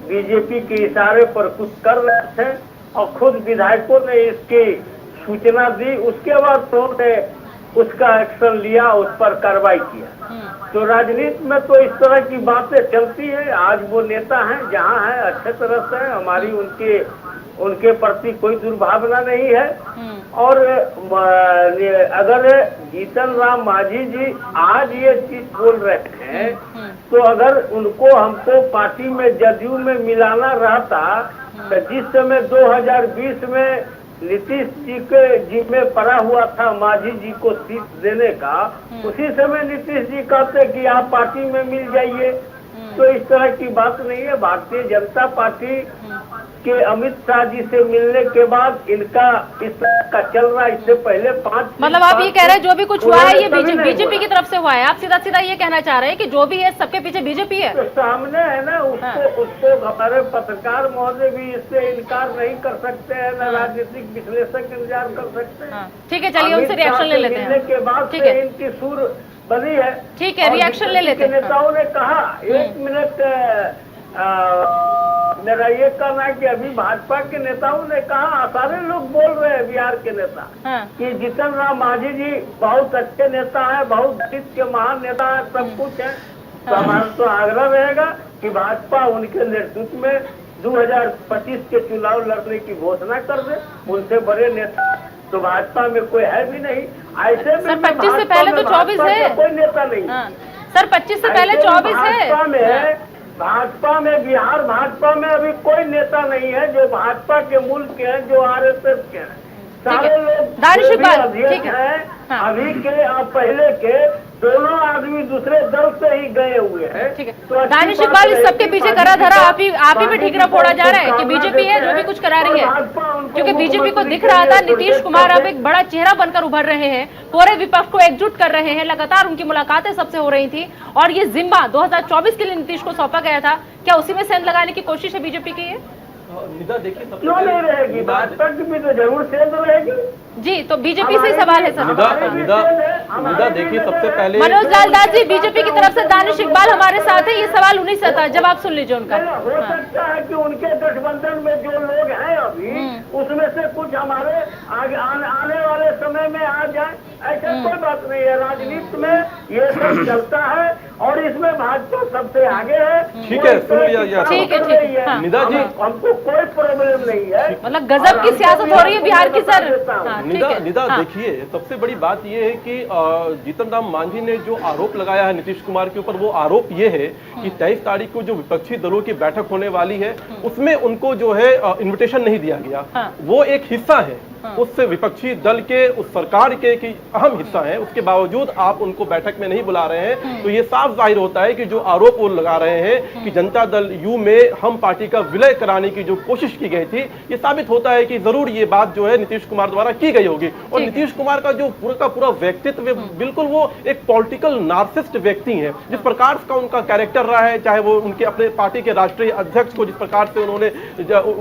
बीजेपी के इशारे पर कुछ कर रहे थे, और खुद विधायकों ने इसकी सूचना दी। उसके बाद तो उन्होंने उसका एक्शन लिया, उस पर कार्रवाई किया। तो राजनीति में तो इस तरह की बातें चलती है। आज वो नेता हैं, जहाँ है अच्छे तरह से, हमारी उनके प्रति कोई दुर्भावना नहीं है। और अगर जीतन राम मांझी जी आज ये चीज बोल रहे हैं, तो अगर उनको हमको पार्टी में जदयू में मिलाना रहता, तो जिस समय 2020 में नीतीश जी के जिम्मे पड़ा हुआ था मांझी जी को सीट देने का, उसी समय नीतीश जी कहते कि आप पार्टी में मिल जाइए। तो इस तरह की बात नहीं है। भारतीय जनता पार्टी के अमित शाह जी से मिलने के बाद इनका इस तरह का चल रहा। इससे पहले 5 मतलब आप ये कह रहे हैं जो भी कुछ हुआ है ये बीजेपी की तरफ से हुआ है? आप सीधा सीधा ये कहना चाह रहे हैं कि जो भी है सबके पीछे बीजेपी है? तो सामने है ना, उसको हमारे पत्रकार महोदय भी इससे इनकार नहीं कर सकते हैं, न राजनीतिक विश्लेषक इंतजार कर सकते हैं। ठीक है, चलिए उनसे रिएक्शन ले लेते हैं। के बाद ठीक है, इनकी सुर बनी है। ठीक है, रिएक्शन ले लेते हैं। नेताओं ने कहा, एक मिनट, मेरा ये कहना है कि अभी भाजपा के नेताओं ने कहा, सारे लोग बोल रहे हैं बिहार के नेता कि जीतन राम मांझी जी बहुत अच्छे नेता है, बहुत देश के महान नेता है, सब कुछ है। तो हमारा तो आग्रह रहेगा कि भाजपा उनके नेतृत्व में 2025 के चुनाव लड़ने की घोषणा कर दे। उनसे बड़े नेता तो भाजपा में कोई है भी नहीं। ऐसे में 25 से पहले तो 24 है, कोई नेता नहीं। सर 25 से पहले 24 है। भाजपा में बिहार भाजपा में अभी कोई नेता नहीं है जो भाजपा के मूल के हैं, जो आरएसएस के हैं। सारे लोग अध्यक्ष हैं अभी के और पहले के, दोनों आदमी दूसरे दल से ही गए हुए हैं। तो दानिश इकबाल इस सबके पीछे करा धरा आप ही पे ठीकरा फोड़ा जा रहा है कि बीजेपी है जो भी कुछ करा रही है, क्योंकि बीजेपी को दिख रहा था नीतीश कुमार अब एक बड़ा चेहरा बनकर उभर रहे हैं, पूरे विपक्ष को एकजुट कर रहे हैं, लगातार उनकी मुलाकातें सबसे हो रही थी, और ये जिम्मा 2024 के लिए नीतीश को सौंपा गया था। क्या उसी में सेंध लगाने की कोशिश है बीजेपी की? ये निदा देखिए, क्यों नहीं रहेगी? भाजपा की भी तो जरूर सेंध रहेगी जी। तो बीजेपी से सवाल है सर। निदा देखिए, सबसे पहले मनोज लाल दास जी बीजेपी की तरफ से दानिश इकबाल हमारे साथ है, ये सवाल उन्हीं से था, जवाब सुन लीजिए उनका। हो सकता है कि उनके गठबंधन में जो लोग हैं अभी, उसमें से कुछ हमारे आने वाले समय में आ जाए, ऐसा कोई बात नहीं है। राजनीति में ये सब चलता है, और इसमें भाजपा सबसे आगे है। ठीक है, सुन लिया। ठीक है। हाँ। निदा जी, हमको कोई प्रॉब्लम नहीं है। मतलब गजब की सियासत हो रही है बिहार की सर। हाँ, ठीक है। निदा हाँ। देखिए, सबसे बड़ी बात यह है कि जीतन राम मांझी ने जो आरोप लगाया है नीतीश कुमार के ऊपर, वो आरोप ये है कि 23 तारीख को जो विपक्षी दलों की बैठक होने वाली है उसमें उनको जो है इन्विटेशन नहीं दिया गया। हाँ। वो एक हिस्सा है उस विपक्षी दल के, उस सरकार के की अहम हिस्सा है, उसके बावजूद आप उनको बैठक में नहीं बुला रहे हैं। तो ये साफ जाहिर होता है कि जो आरोप वो लगा रहे हैं कि जनता दल यू में हम पार्टी का विलय कराने की जो कोशिश की गई थी, ये साबित होता है कि जरूर ये बात जो है नीतीश कुमार द्वारा की गई होगी। और नीतीश कुमार का जो पूरा का पूरा व्यक्तित्व, बिल्कुल वो एक पॉलिटिकल नार्सिस्ट व्यक्ति है। जिस प्रकार का उनका कैरेक्टर रहा है, चाहे वो उनके अपने पार्टी के राष्ट्रीय अध्यक्ष को जिस प्रकार से उन्होंने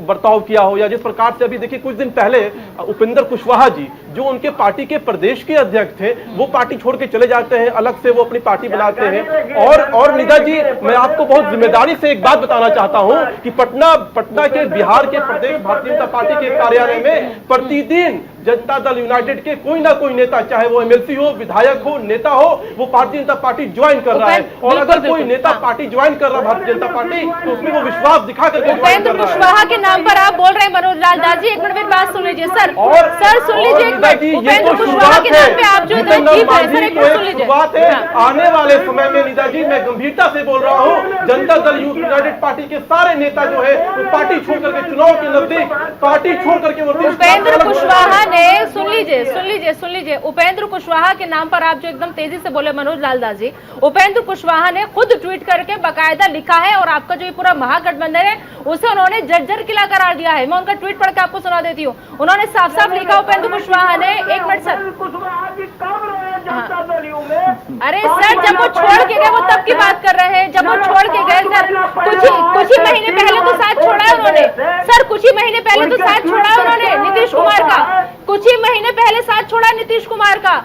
बर्ताव किया हो, या जिस प्रकार से अभी देखिए कुछ दिन पहले उपेंद्र कुशवाहा जी जो उनके पार्टी के प्रदेश के अध्यक्ष थे, वो पार्टी छोड़ के चले जाते हैं, अलग से वो अपनी पार्टी बनाते हैं। और निदा जी, मैं आपको बहुत जिम्मेदारी से एक बात बताना चाहता हूं कि पटना के बिहार के प्रदेश भारतीय जनता पार्टी के कार्यालय में प्रतिदिन जनता दल यूनाइटेड के कोई ना कोई नेता, चाहे वो एमएलसी हो, विधायक हो, नेता हो, वो भारतीय जनता पार्टी ज्वाइन कर रहा है। और अगर कोई नेता पार्टी ज्वाइन कर रहा है भारतीय जनता पार्टी, तो उसमें वो विश्वास दिखा करके ज्वाइन कर रहा है। कुशवाहा के नाम पर आप बोल रहे हैं मनोज लाल दास जी, एक मिनट मेरी बात सुन लीजिए सर। और सर सुन लीजिए एक मिनट, उपेंद्र कुशवाहा के नाम पे आप जो इतना जीत रहे हैं, सर एक मिनट सुन लीजिए। बात है आने वाले समय में निदा जी, मैं गंभीरता से बोल रहा हूँ, जनता दल यूनाइटेड पार्टी के सारे नेता जो है वो पार्टी छोड़ करके चुनाव के नजदीक पार्टी छोड़ करके उपेंद्र कुशवाहा ने, सुन लीजिए, उपेंद्र कुशवाहा के नाम पर आप जो एकदम तेजी से बोले मनोज लाल दास जी, उपेंद्र कुशवाहा ने खुद ट्वीट करके बकायदा लिखा है, और आपका जो ये पूरा महागठबंधन है उसे उन्होंने जर्जर किला करार दिया है। मैं उनका ट्वीट पढ़ के आपको सुना देती हूँ। उन्होंने साफ साफ लिखा उपेंद्र कुशवाहा ने, एक मिनट सर, अरे सर जब वो छोड़ के गए वो तब की बात कर रहे हैं, जब वो छोड़ के गए सर, कुछ ही महीने पहले तो साथ छोड़ा है उन्होंने सर, कुछ ही महीने पहले तो साथ छोड़ा है उन्होंने नीतीश कुमार का, कुछ ही महीने पहले साथ छोड़ा नीतीश कुमार का।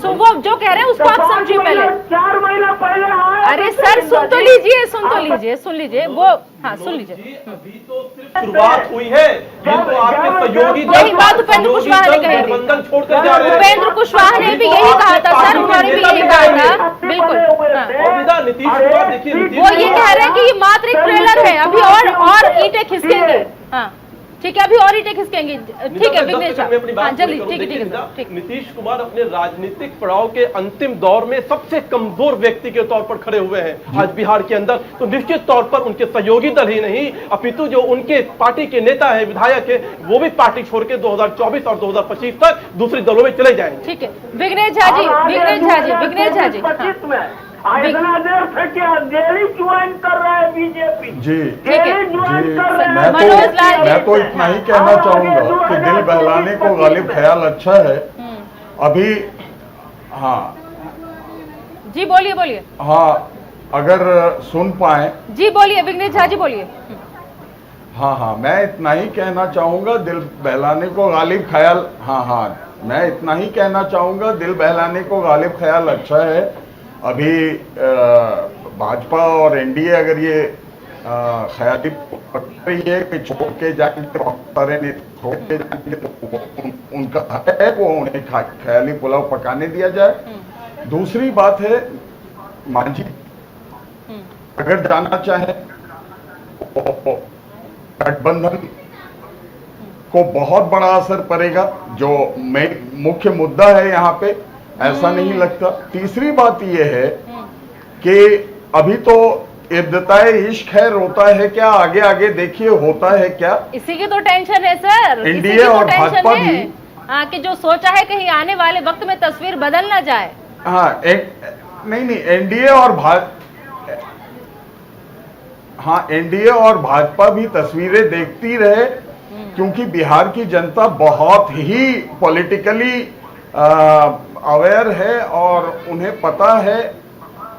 सो वो जो कह रहे हैं उसको आप समझिए पहले। 4 महीना पहले अरे सर सुन तो लीजिए वो, हाँ सुन लीजिए। अभी तो सिर्फ शुरुआत हुई है, ये तो आपके सहयोगी यही बात उपेंद्र कुशवाहा ने कही थी। छोड़कर जा रहे हैं। उपेंद्र कुशवाहा ने भी यही कहा था सर, उन्होंने भी यही कहा था, बिल्कुल। और नीतीश कुमार देखिए, वो ये कह रहे हैं कि ये मात्र एक ट्रेलर है, अभी और ईंटें खिसकेंगे। हाँ ठीक है, अभी और ईंटें खिसकेंगे। ठीक है विघ्नेश जल्दी, ठीक है। नीतीश कुमार अपने राजनीतिक पड़ाव के अंतिम दौर में सबसे कमजोर व्यक्ति के तौर पर खड़े हुए हैं आज बिहार के अंदर। तो निश्चित तौर पर उनके सहयोगी दल ही नहीं, अपितु जो उनके पार्टी के नेता है, विधायक है, वो भी पार्टी छोड़ के 2024 और 2025 तक दूसरी दलों में चले जाएंगे। ठीक है विघ्नेश झा जी इतना देर से क्या डेली ज्वाइन कर रहा है बीजेपी जी ज्वाइन कर रहे हैं। मैं तो इतना ही कहना चाहूंगा कि दिल बहलाने को गालिब ख्याल अच्छा है। अभी हाँ जी बोलिए। हाँ अगर सुन पाए जी बोलिए, विघ्नेश झा जी बोलिए। हाँ मैं इतना ही कहना चाहूंगा, दिल बहलाने को गालिब ख्याल, हाँ मैं इतना ही कहना चाहूंगा, दिल बहलाने को गालिब ख्याल अच्छा है। अभी भाजपा और एनडीए अगर ये ख्याली पकड़ रही है कि छोड़ के जाएंगे, छोड़ के जाएंगे, तो उनका है वो उन्हें ख्याली पुलाव पकाने दिया जाए। दूसरी बात है, मांझी अगर जाना चाहे तो गठबंधन को बहुत बड़ा असर पड़ेगा, जो मुख्य मुद्दा है यहाँ पे, ऐसा नहीं लगता। तीसरी बात यह है कि अभी तो इब्तिदाए इश्क है, रोता है क्या, आगे आगे देखिए होता है क्या। इसी की तो टेंशन है सर, एनडीए और भाजपा भी, हाँ कि जो सोचा है कहीं आने वाले वक्त में तस्वीर बदल ना जाए। हाँ नहीं एनडीए और भाजपा भी तस्वीरें देखती रहे, क्योंकि बिहार की जनता बहुत ही पॉलिटिकली अवेयर है और उन्हें पता है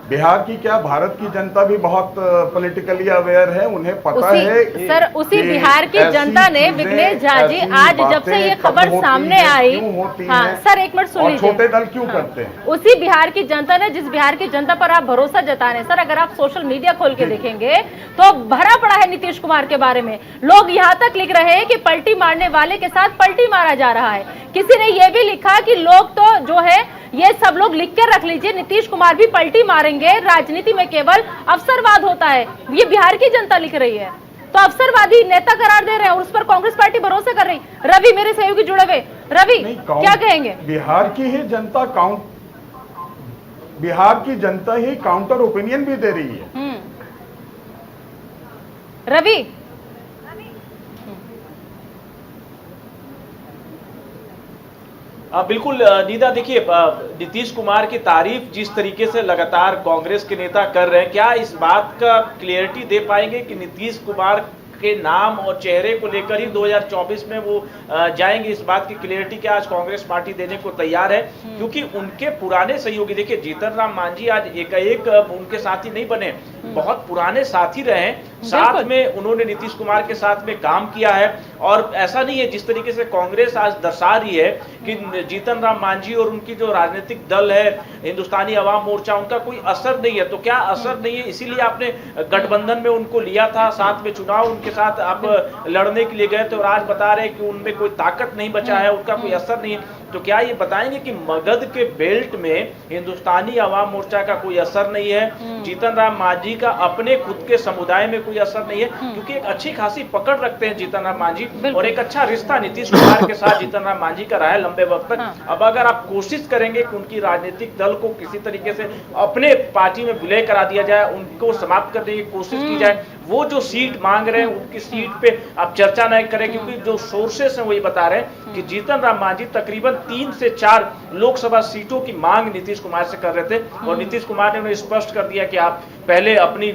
बिहार की क्या, भारत की जनता भी बहुत पॉलिटिकली अवेयर है, उन्हें पता है सर उसी बिहार की जनता ने, विघ्नेश झा जी, आज जब से ये खबर सामने आई, हाँ सर एक मिनट सुन लीजिए, छोटे दल क्यों करते हैं, उसी बिहार की जनता ने, जिस बिहार की जनता पर आप भरोसा जता रहे हैं सर, अगर आप सोशल मीडिया खोल के देखेंगे तो भरा पड़ा है नीतीश कुमार के बारे में। लोग यहाँ तक लिख रहे हैं कि पलटी मारने वाले के साथ पलटी मारा जा रहा है। किसी ने यह भी लिखा कि लोग तो जो है ये सब लोग लिख कर रख लीजिए, नीतीश कुमार भी पलटी मारेंगे। करेंगे, राजनीति में केवल अवसरवाद होता है, ये बिहार की जनता लिख रही है। तो अवसरवादी नेता करार दे रहे हैं और उस पर कांग्रेस पार्टी भरोसा कर रही। रवि मेरे सहयोगी जुड़े हुए, रवि क्या कहेंगे? बिहार की ही जनता बिहार की जनता ही काउंटर ओपिनियन भी दे रही है। रवि बिल्कुल नीदा, देखिए नीतीश कुमार की तारीफ जिस तरीके से लगातार कांग्रेस के नेता कर रहे हैं, क्या इस बात का क्लियरिटी दे पाएंगे कि नीतीश कुमार के नाम और चेहरे को लेकर ही 2024 में वो जाएंगे? इस बात की क्लियरिटी क्या आज कांग्रेस पार्टी देने को तैयार है? क्योंकि उनके पुराने सहयोगी, देखिए जीतन राम मांझी आज एकाएक उनके साथी नहीं बने, बहुत पुराने साथी रहे, साथ में उन्होंने नीतीश कुमार के साथ में काम किया है। और ऐसा नहीं है जिस तरीके से कांग्रेस आज दर्शा रही है कि जीतन राम मांझी और उनकी जो राजनीतिक दल है हिंदुस्तानी अवाम मोर्चा, उनका कोई असर नहीं है। तो क्या असर नहीं है इसीलिए आपने गठबंधन में उनको लिया था, साथ में चुनाव उनके साथ आप लड़ने के लिए गए थे और आज बता रहे हैं कि उनमें कोई ताकत नहीं बचा है, उनका कोई असर नहीं है। तो क्या ये बताएंगे कि मगध के बेल्ट में हिंदुस्तानी अवाम मोर्चा का कोई असर नहीं है, जीतन राम मांझी का अपने खुद के समुदाय में कोई असर नहीं है? क्योंकि एक अच्छी खासी पकड़ रखते हैं जीतन राम मांझी और एक अच्छा रिश्ता नीतीश कुमार के साथ जीतन राम मांझी का रहा है लंबे वक्त तक। अब अगर आप कोशिश करेंगे कि उनकी राजनीतिक दल को किसी तरीके से अपने पार्टी में विलय करा दिया जाए, उनको समाप्त करने की कोशिश की जाए, वो जो सीट मांग रहे हैं उनकी सीट पे आप चर्चा नहीं करें, क्योंकि जो सोर्सेस हैं वही बता रहे हैं कि जीतन राम मांझी तकरीबन 3 से 4 लोकसभा सीटों की मांग नीतीश कुमार से कर रहे थे और नीतीश कुमार ने उन्हें स्पष्ट कर दिया कि आप पहले अपनी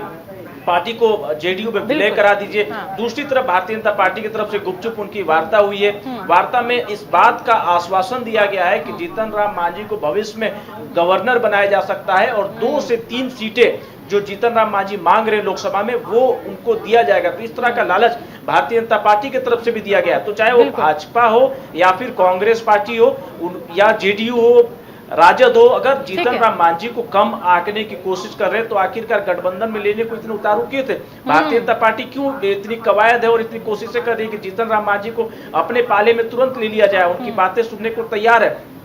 पार्टी को जेडीयू में विलय करा दीजिए। दूसरी तरफ भारतीय जनता पार्टी की तरफ से गुपचुप उनकी वार्ता हुई है। वार्ता में इस बात का आश्वासन दिया गया है कि जीतन राम मांझी को भविष्य में गवर्नर बनाया जा सकता है और 2 से 3 सीटें जो जीतन राम मांझी मांग रहे हैं लोकसभा में वो उनको दिया जाएगा। तो इस तरह का लालच भारतीय जनता पार्टी की तरफ से भी दिया गया। तो चाहे वो भाजपा हो या फिर कांग्रेस पार्टी हो या जेडीयू हो, राजद हो, अगर जीतन राम मांझी को कम आंकने की कोशिश कर रहे हैं तो आखिरकार गठबंधन में लेने को इतने उतारू क्यों थे? भारतीय जनता पार्टी क्यों इतनी कवायद है और इतनी कोशिशें कर रही है कि जीतन राम मांझी को अपने पाले में तुरंत ले लिया जाए, उनकी बातें सुनने को तैयार है।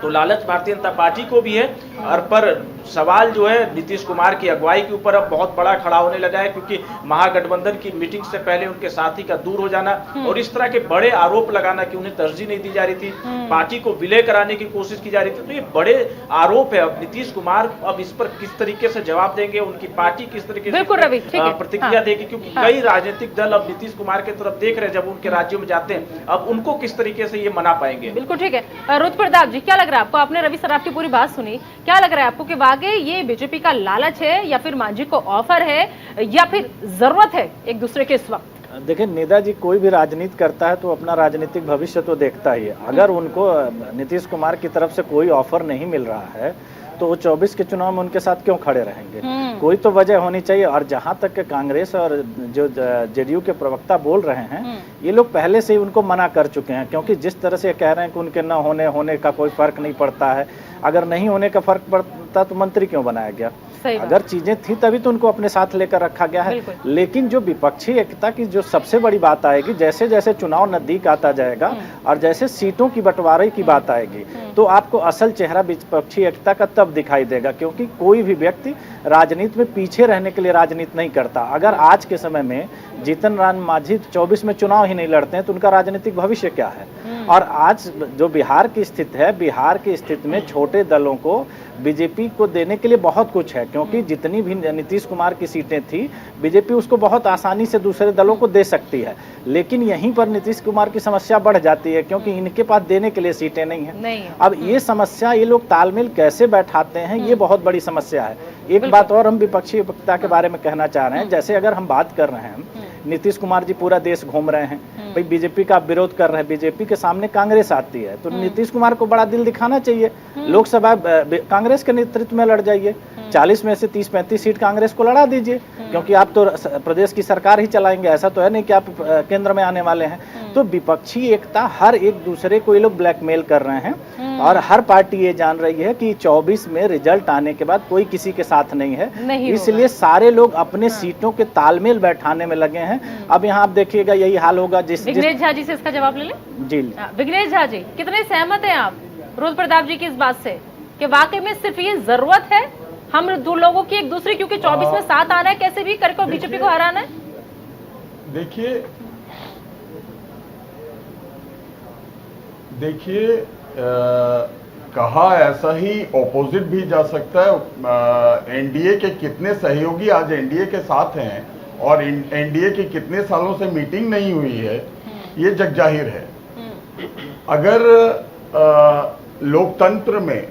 तो लालच भारतीय जनता पार्टी को भी है और पर सवाल जो है नीतीश कुमार की अगुवाई के ऊपर अब बहुत बड़ा खड़ा होने लगा है, क्योंकि महागठबंधन की मीटिंग से पहले उनके साथी का दूर हो जाना और इस तरह के बड़े आरोप लगाना कि उन्हें तरजीह नहीं दी जा रही थी, पार्टी को विलय कराने की कोशिश की जा रही थी। तो ये बड़े आरोप है। अब नीतीश कुमार अब इस पर किस तरीके से जवाब देंगे, उनकी पार्टी किस तरीके से प्रतिक्रिया देगी, क्योंकि कई राजनीतिक दल अब नीतीश कुमार की तरफ देख रहे हैं जब उनके राज्यों में जाते हैं, अब उनको किस तरीके से ये मना पाएंगे। बिल्कुल ठीक है। रुद्र प्रताप जी, क्या लग रहा है आपको? आपने रवि सराफ की पूरी बात सुनी, क्या लग रहा है आपको कि वाकई ये बीजेपी का लालच है या फिर मांझी को ऑफर है या फिर जरूरत है एक दूसरे के इस वक्त? देखिए नेता जी, कोई भी राजनीति करता है तो अपना राजनीतिक भविष्य तो देखता ही है। अगर उनको नीतीश कुमार की तरफ से कोई ऑफर नहीं मिल रहा है तो वो 24 के चुनाव में उनके साथ क्यों खड़े रहेंगे? कोई तो वजह होनी चाहिए। और जहां तक के कांग्रेस और जो जेडीयू के प्रवक्ता बोल रहे हैं, ये लोग पहले से ही उनको मना कर चुके हैं, क्योंकि जिस तरह से कह रहे हैं कि उनके न होने का कोई फर्क नहीं पड़ता है। अगर नहीं होने का फर्क पड़ता तो मंत्री क्यों बनाया गया? अगर चीजें थी तभी तो उनको अपने साथ लेकर रखा गया है। लेकिन जो विपक्षी एकता की जो सबसे बड़ी बात आएगी, जैसे जैसे चुनाव नजदीक आता जाएगा और जैसे सीटों की बंटवारे की बात आएगी तो आपको असल चेहरा विपक्षी एकता का तब दिखाई देगा, क्योंकि कोई भी व्यक्ति राजनीति में पीछे रहने के लिए राजनीति नहीं करता। अगर आज के समय में जीतन राम मांझी 24 में चुनाव ही नहीं लड़ते हैं तो उनका राजनीतिक भविष्य क्या है? और आज जो बिहार की स्थिति है, बिहार की स्थिति में छोटे दलों को बीजेपी को देने के लिए बहुत कुछ है, क्योंकि जितनी भी नीतीश कुमार की सीटें थी बीजेपी उसको बहुत आसानी से दूसरे दलों को दे सकती है। लेकिन यहीं पर नीतीश कुमार की समस्या बढ़ जाती है, क्योंकि इनके पास देने के लिए सीटें नहीं है। अब ये समस्या, ये लोग तालमेल कैसे बैठाते हैं, ये बहुत बड़ी समस्या है। एक बात और हम विपक्षी एकता के बारे में कहना चाह रहे हैं, जैसे अगर हम बात कर रहे हैं नीतीश कुमार जी पूरा देश घूम रहे हैं, भाई बीजेपी का विरोध कर रहे हैं, बीजेपी के सामने कांग्रेस आती है तो नीतीश कुमार को बड़ा दिल दिखाना चाहिए, लोकसभा कांग्रेस के नेतृत्व में लड़ जाइए, 40 में से 30-35 सीट कांग्रेस को लड़ा दीजिए, क्योंकि आप तो प्रदेश की सरकार ही चलाएंगे, ऐसा तो है नहीं कि आप केंद्र में आने वाले हैं। तो विपक्षी एकता, हर एक दूसरे को ये लोग ब्लैकमेल कर रहे हैं और हर पार्टी ये जान रही है कि 24 में रिजल्ट आने के बाद कोई किसी के साथ नहीं है, इसलिए सारे लोग अपने सीटों के तालमेल बैठाने में लगे हैं। अब यहाँ आप देखिएगा यही हाल होगा। विघ्नेश झा जी से इसका जवाब ले लें। जी विघ्नेश झा जी, कितने सहमत हैं आप रुद्र प्रताप जी की इस बात से कि वाकई में सिर्फ ये जरूरत है हम दो लोगों की एक दूसरे, क्योंकि 24 में साथ आना है कैसे भी करके बीजेपी को हराना है। देखिए कहा ऐसा ही ऑपोजिट भी जा सकता है। एनडीए के कितने सहयोगी आज एनडीए के साथ हैं और एनडीए की कितने सालों से मीटिंग नहीं हुई है, ये जग जाहिर है। अगर लोकतंत्र में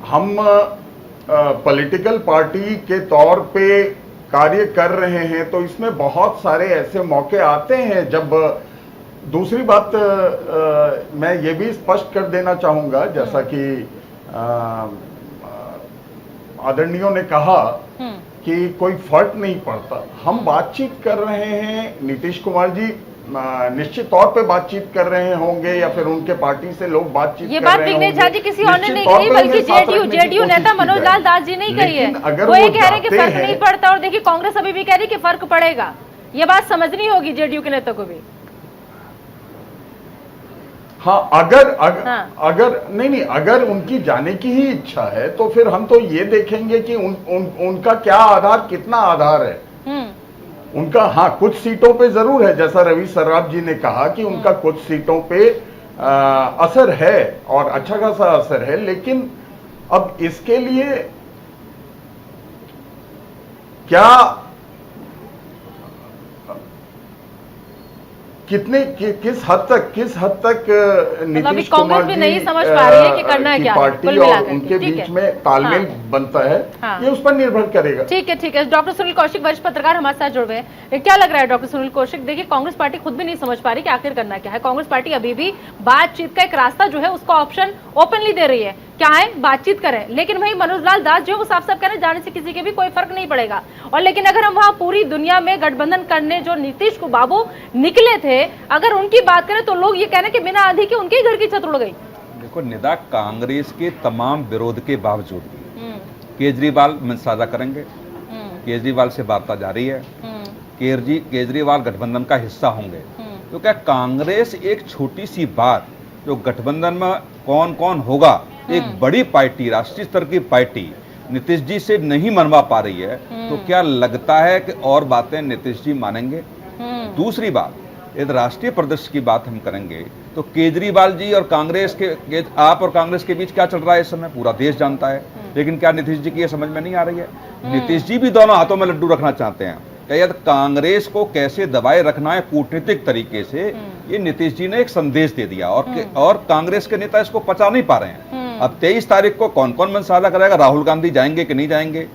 हम पॉलिटिकल पार्टी के तौर पे कार्य कर रहे हैं तो इसमें बहुत सारे ऐसे मौके आते हैं जब दूसरी बात मैं ये भी स्पष्ट कर देना चाहूंगा, जैसा कि आदरणीयों ने कहा कि कोई फर्क नहीं पड़ता। हम बातचीत कर रहे हैं, नीतीश कुमार जी निश्चित तौर पे बातचीत कर रहे होंगे या फिर उनके पार्टी से लोग बातचीत कर रहे होंगे। ये बात विघ्नेश झा जी किसी और ने नहीं कही, बल्कि जेडीयू नेता मनोज लाल दास जी ने ही कही है। वो ये कह रहे हैं कि फर्क नहीं पड़ता, और देखिए कांग्रेस अभी भी कह रही है कि फर्क पड़ेगा। ये बात समझनी होगी जेडीयू के नेता को भी। हाँ, अगर नहीं, अगर उनकी जाने की ही इच्छा है तो फिर हम तो ये देखेंगे कि उनका क्या आधार, कितना आधार है उनका। हाँ, कुछ सीटों पे जरूर है, जैसा रवि सर्राफ जी ने कहा कि उनका कुछ सीटों पे असर है और अच्छा खासा असर है, लेकिन अब इसके लिए क्या किस हद तक नीतीश कुमार जी नहीं समझ पा रही है कि करना की क्या पार्टी और उनके बीच में तालमेल बनता है, ये उस पर निर्भर करेगा। ठीक है। डॉक्टर सुनील कौशिक वरिष्ठ पत्रकार हमारे साथ जुड़ गए हैं। क्या लग रहा है डॉक्टर सुनील कौशिक, देखिए कांग्रेस पार्टी खुद भी नहीं समझ पा रही कि आखिर करना क्या है। कांग्रेस पार्टी अभी भी बातचीत का एक रास्ता जो है उसका ऑप्शन ओपनली दे रही है, क्या है बातचीत करें, लेकिन वही मनोज लाल दास जो वो साफ साफ कह रहे हैं जाने से किसी के भी कोई फर्क नहीं पड़ेगा। और लेकिन अगर हम वहां पूरी दुनिया में गठबंधन करने जो नीतीश को बाबू निकले थे, अगर उनकी बात करें तो लोग ये कह रहे हैं कि बिना आंधी के उनके ही घर की छत उड़ गई। देखो निदा, कांग्रेस के तमाम विरोध के बावजूद भी केजरीवाल में साझा करेंगे, केजरीवाल से वार्ता जारी है, केजरीवाल गठबंधन का हिस्सा होंगे। तो क्या कांग्रेस एक छोटी सी बात जो गठबंधन में कौन कौन होगा, एक बड़ी पार्टी, राष्ट्रीय स्तर की पार्टी नीतीश जी से नहीं मनवा पा रही है, तो क्या लगता है कि और बातें नीतीश जी मानेंगे? दूसरी बात, यदि राष्ट्रीय परिदृश्य की बात हम करेंगे तो केजरीवाल जी और कांग्रेस के आप और कांग्रेस के बीच क्या चल रहा है इस समय पूरा देश जानता है, लेकिन क्या नीतीश जी की यह समझ में नहीं आ रही है? नीतीश जी भी दोनों हाथों में लड्डू रखना चाहते हैं। यदि कांग्रेस को कैसे दबाए रखना है कूटनीतिक तरीके से, ये नीतीश जी ने एक संदेश दे दिया और कांग्रेस के नेता इसको पचा नहीं पा रहे हैं। अब 23 तारीख को कौन कौन मंच साझा करेगा? राहुल गांधी जाएंगे कि नहीं जाएंगे?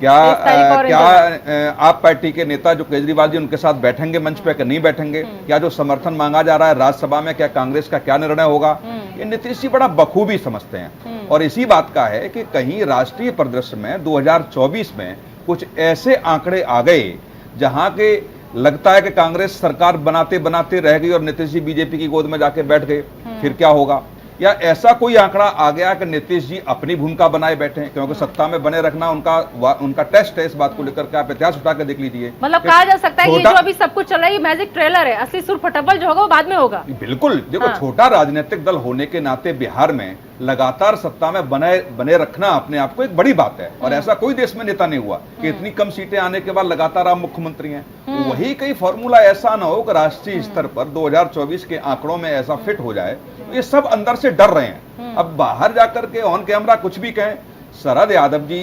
क्या आप पार्टी के नेता जो केजरीवाल जी उनके साथ बैठेंगे मंच पे कि नहीं बैठेंगे? क्या जो समर्थन मांगा जा रहा है राज्यसभा में, क्या कांग्रेस का क्या निर्णय होगा? ये नीतीश जी बड़ा बखूबी समझते हैं। और इसी बात का है कि कहीं राष्ट्रीय परिदृश्य में 2024 में कुछ ऐसे आंकड़े आ गए जहां के लगता है कि कांग्रेस सरकार बनाते बनाते रह गई और नीतीश जी बीजेपी की गोद में जाके बैठ गए, फिर क्या होगा? या ऐसा कोई आंकड़ा आ गया कि नीतीश जी अपनी भूमिका बनाए बैठे हैं, क्योंकि सत्ता में बने रखना उनका टेस्ट है। इस बात को लेकर के आप इतिहास उठा के देख लीजिए। मतलब कहा जा सकता है कि जो अभी सब कुछ चल रहा है ये मैजिक ट्रेलर है, असली सुर फटफल जो होगा वो बाद में होगा। बिल्कुल, देखो छोटा राजनीतिक दल होने के नाते बिहार में लगातार सत्ता में बने रखना अपने आप को एक बड़ी बात है, और ऐसा कोई देश में नेता नहीं हुआ कि इतनी कम सीटें आने के बाद लगातार आप मुख्यमंत्री हैं। वही कई फॉर्मूला ऐसा ना हो कि राष्ट्रीय स्तर पर 2024 के आंकड़ों में ऐसा फिट हो जाए। ये सब अंदर से डर रहे हैं। अब बाहर जाकर के ऑन कैमरा कुछ भी कहें, शरद यादव जी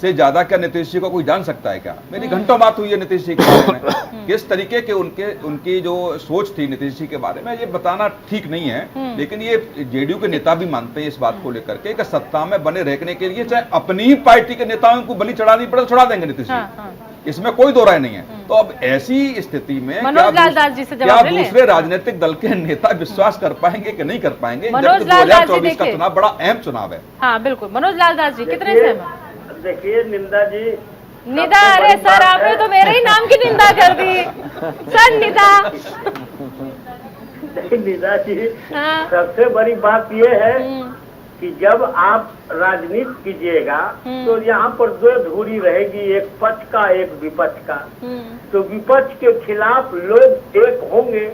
से ज्यादा क्या नीतीश जी को कोई जान सकता है क्या? मेरी घंटों बात हुई है नीतीश जी के बारे में, किस तरीके के उनकी जो सोच थी नीतीश जी के बारे में, ये बताना ठीक नहीं है। लेकिन ये जेडीयू के नेता भी मानते हैं इस बात को लेकर के कि सत्ता में बने रहने के लिए चाहे अपनी ही पार्टी के नेताओं को बलि चढ़ानी पड़े तो चढ़ा देंगे नीतीश जी, इसमें कोई दो राय नहीं है। तो अब ऐसी स्थिति में क्या दूसरे राजनीतिक दल के नेता विश्वास कर पाएंगे कि नहीं कर पाएंगे? 2024 का चुनाव बड़ा अहम चुनाव है। हाँ बिल्कुल। मनोज लाल दास जी कितने सहमत? देखिए निंदा जी, निदा, अरे सर आपने तो मेरे ही नाम की निंदा कर दी सर। निदा जी, सबसे बड़ी बात यह है कि जब आप राजनीति कीजिएगा तो यहाँ पर दो धुरी रहेगी, एक पक्ष का एक विपक्ष का। तो विपक्ष के खिलाफ लोग एक होंगे।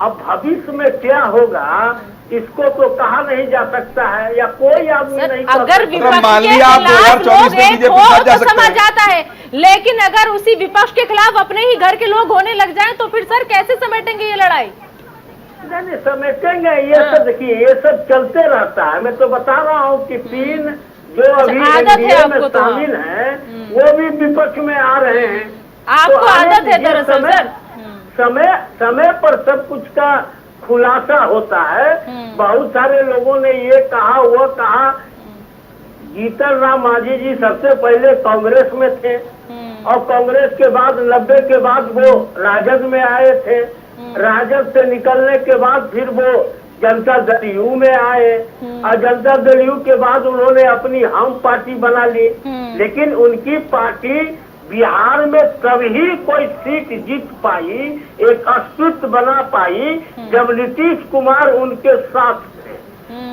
अब भविष्य में क्या होगा इसको तो कहा नहीं जा सकता है, या कोई आदमी नहीं कह अगर सकता। विपक्ष मान के लिया आप खिलाफ 2024 लोग में एक बीजेपी हो साथ जा तो सकते समझ हैं। जाता है, लेकिन अगर उसी विपक्ष के खिलाफ अपने ही घर के लोग होने लग जाएं तो फिर सर कैसे समेटेंगे ये लड़ाई? नहीं समेटेंगे, ये सब देखिए ये सब चलते रहता है। मैं तो बता रहा हूँ कि तीन जो अभी आदत है एनडीए में आपको तो। शामिल हैं वो भी विपक्ष में आ रहे हैं। आपको तो आने आदत है दीजिए, दरअसल सर। समय पर सब कुछ का खुलासा होता है। बहुत सारे लोगों ने ये कहा वो कहा। जीतन राम मांझी जी सबसे पहले कांग्रेस में थे और कांग्रेस के बाद 90 के बाद वो राजद में आए थे। राजद से निकलने के बाद फिर वो जनता दल यू में आए और जनता दल यू के बाद उन्होंने अपनी हम पार्टी बना ली। लेकिन उनकी पार्टी बिहार में तभी कोई सीट जीत पाई, एक अस्तित्व बना पाई जब नीतीश कुमार उनके साथ थे।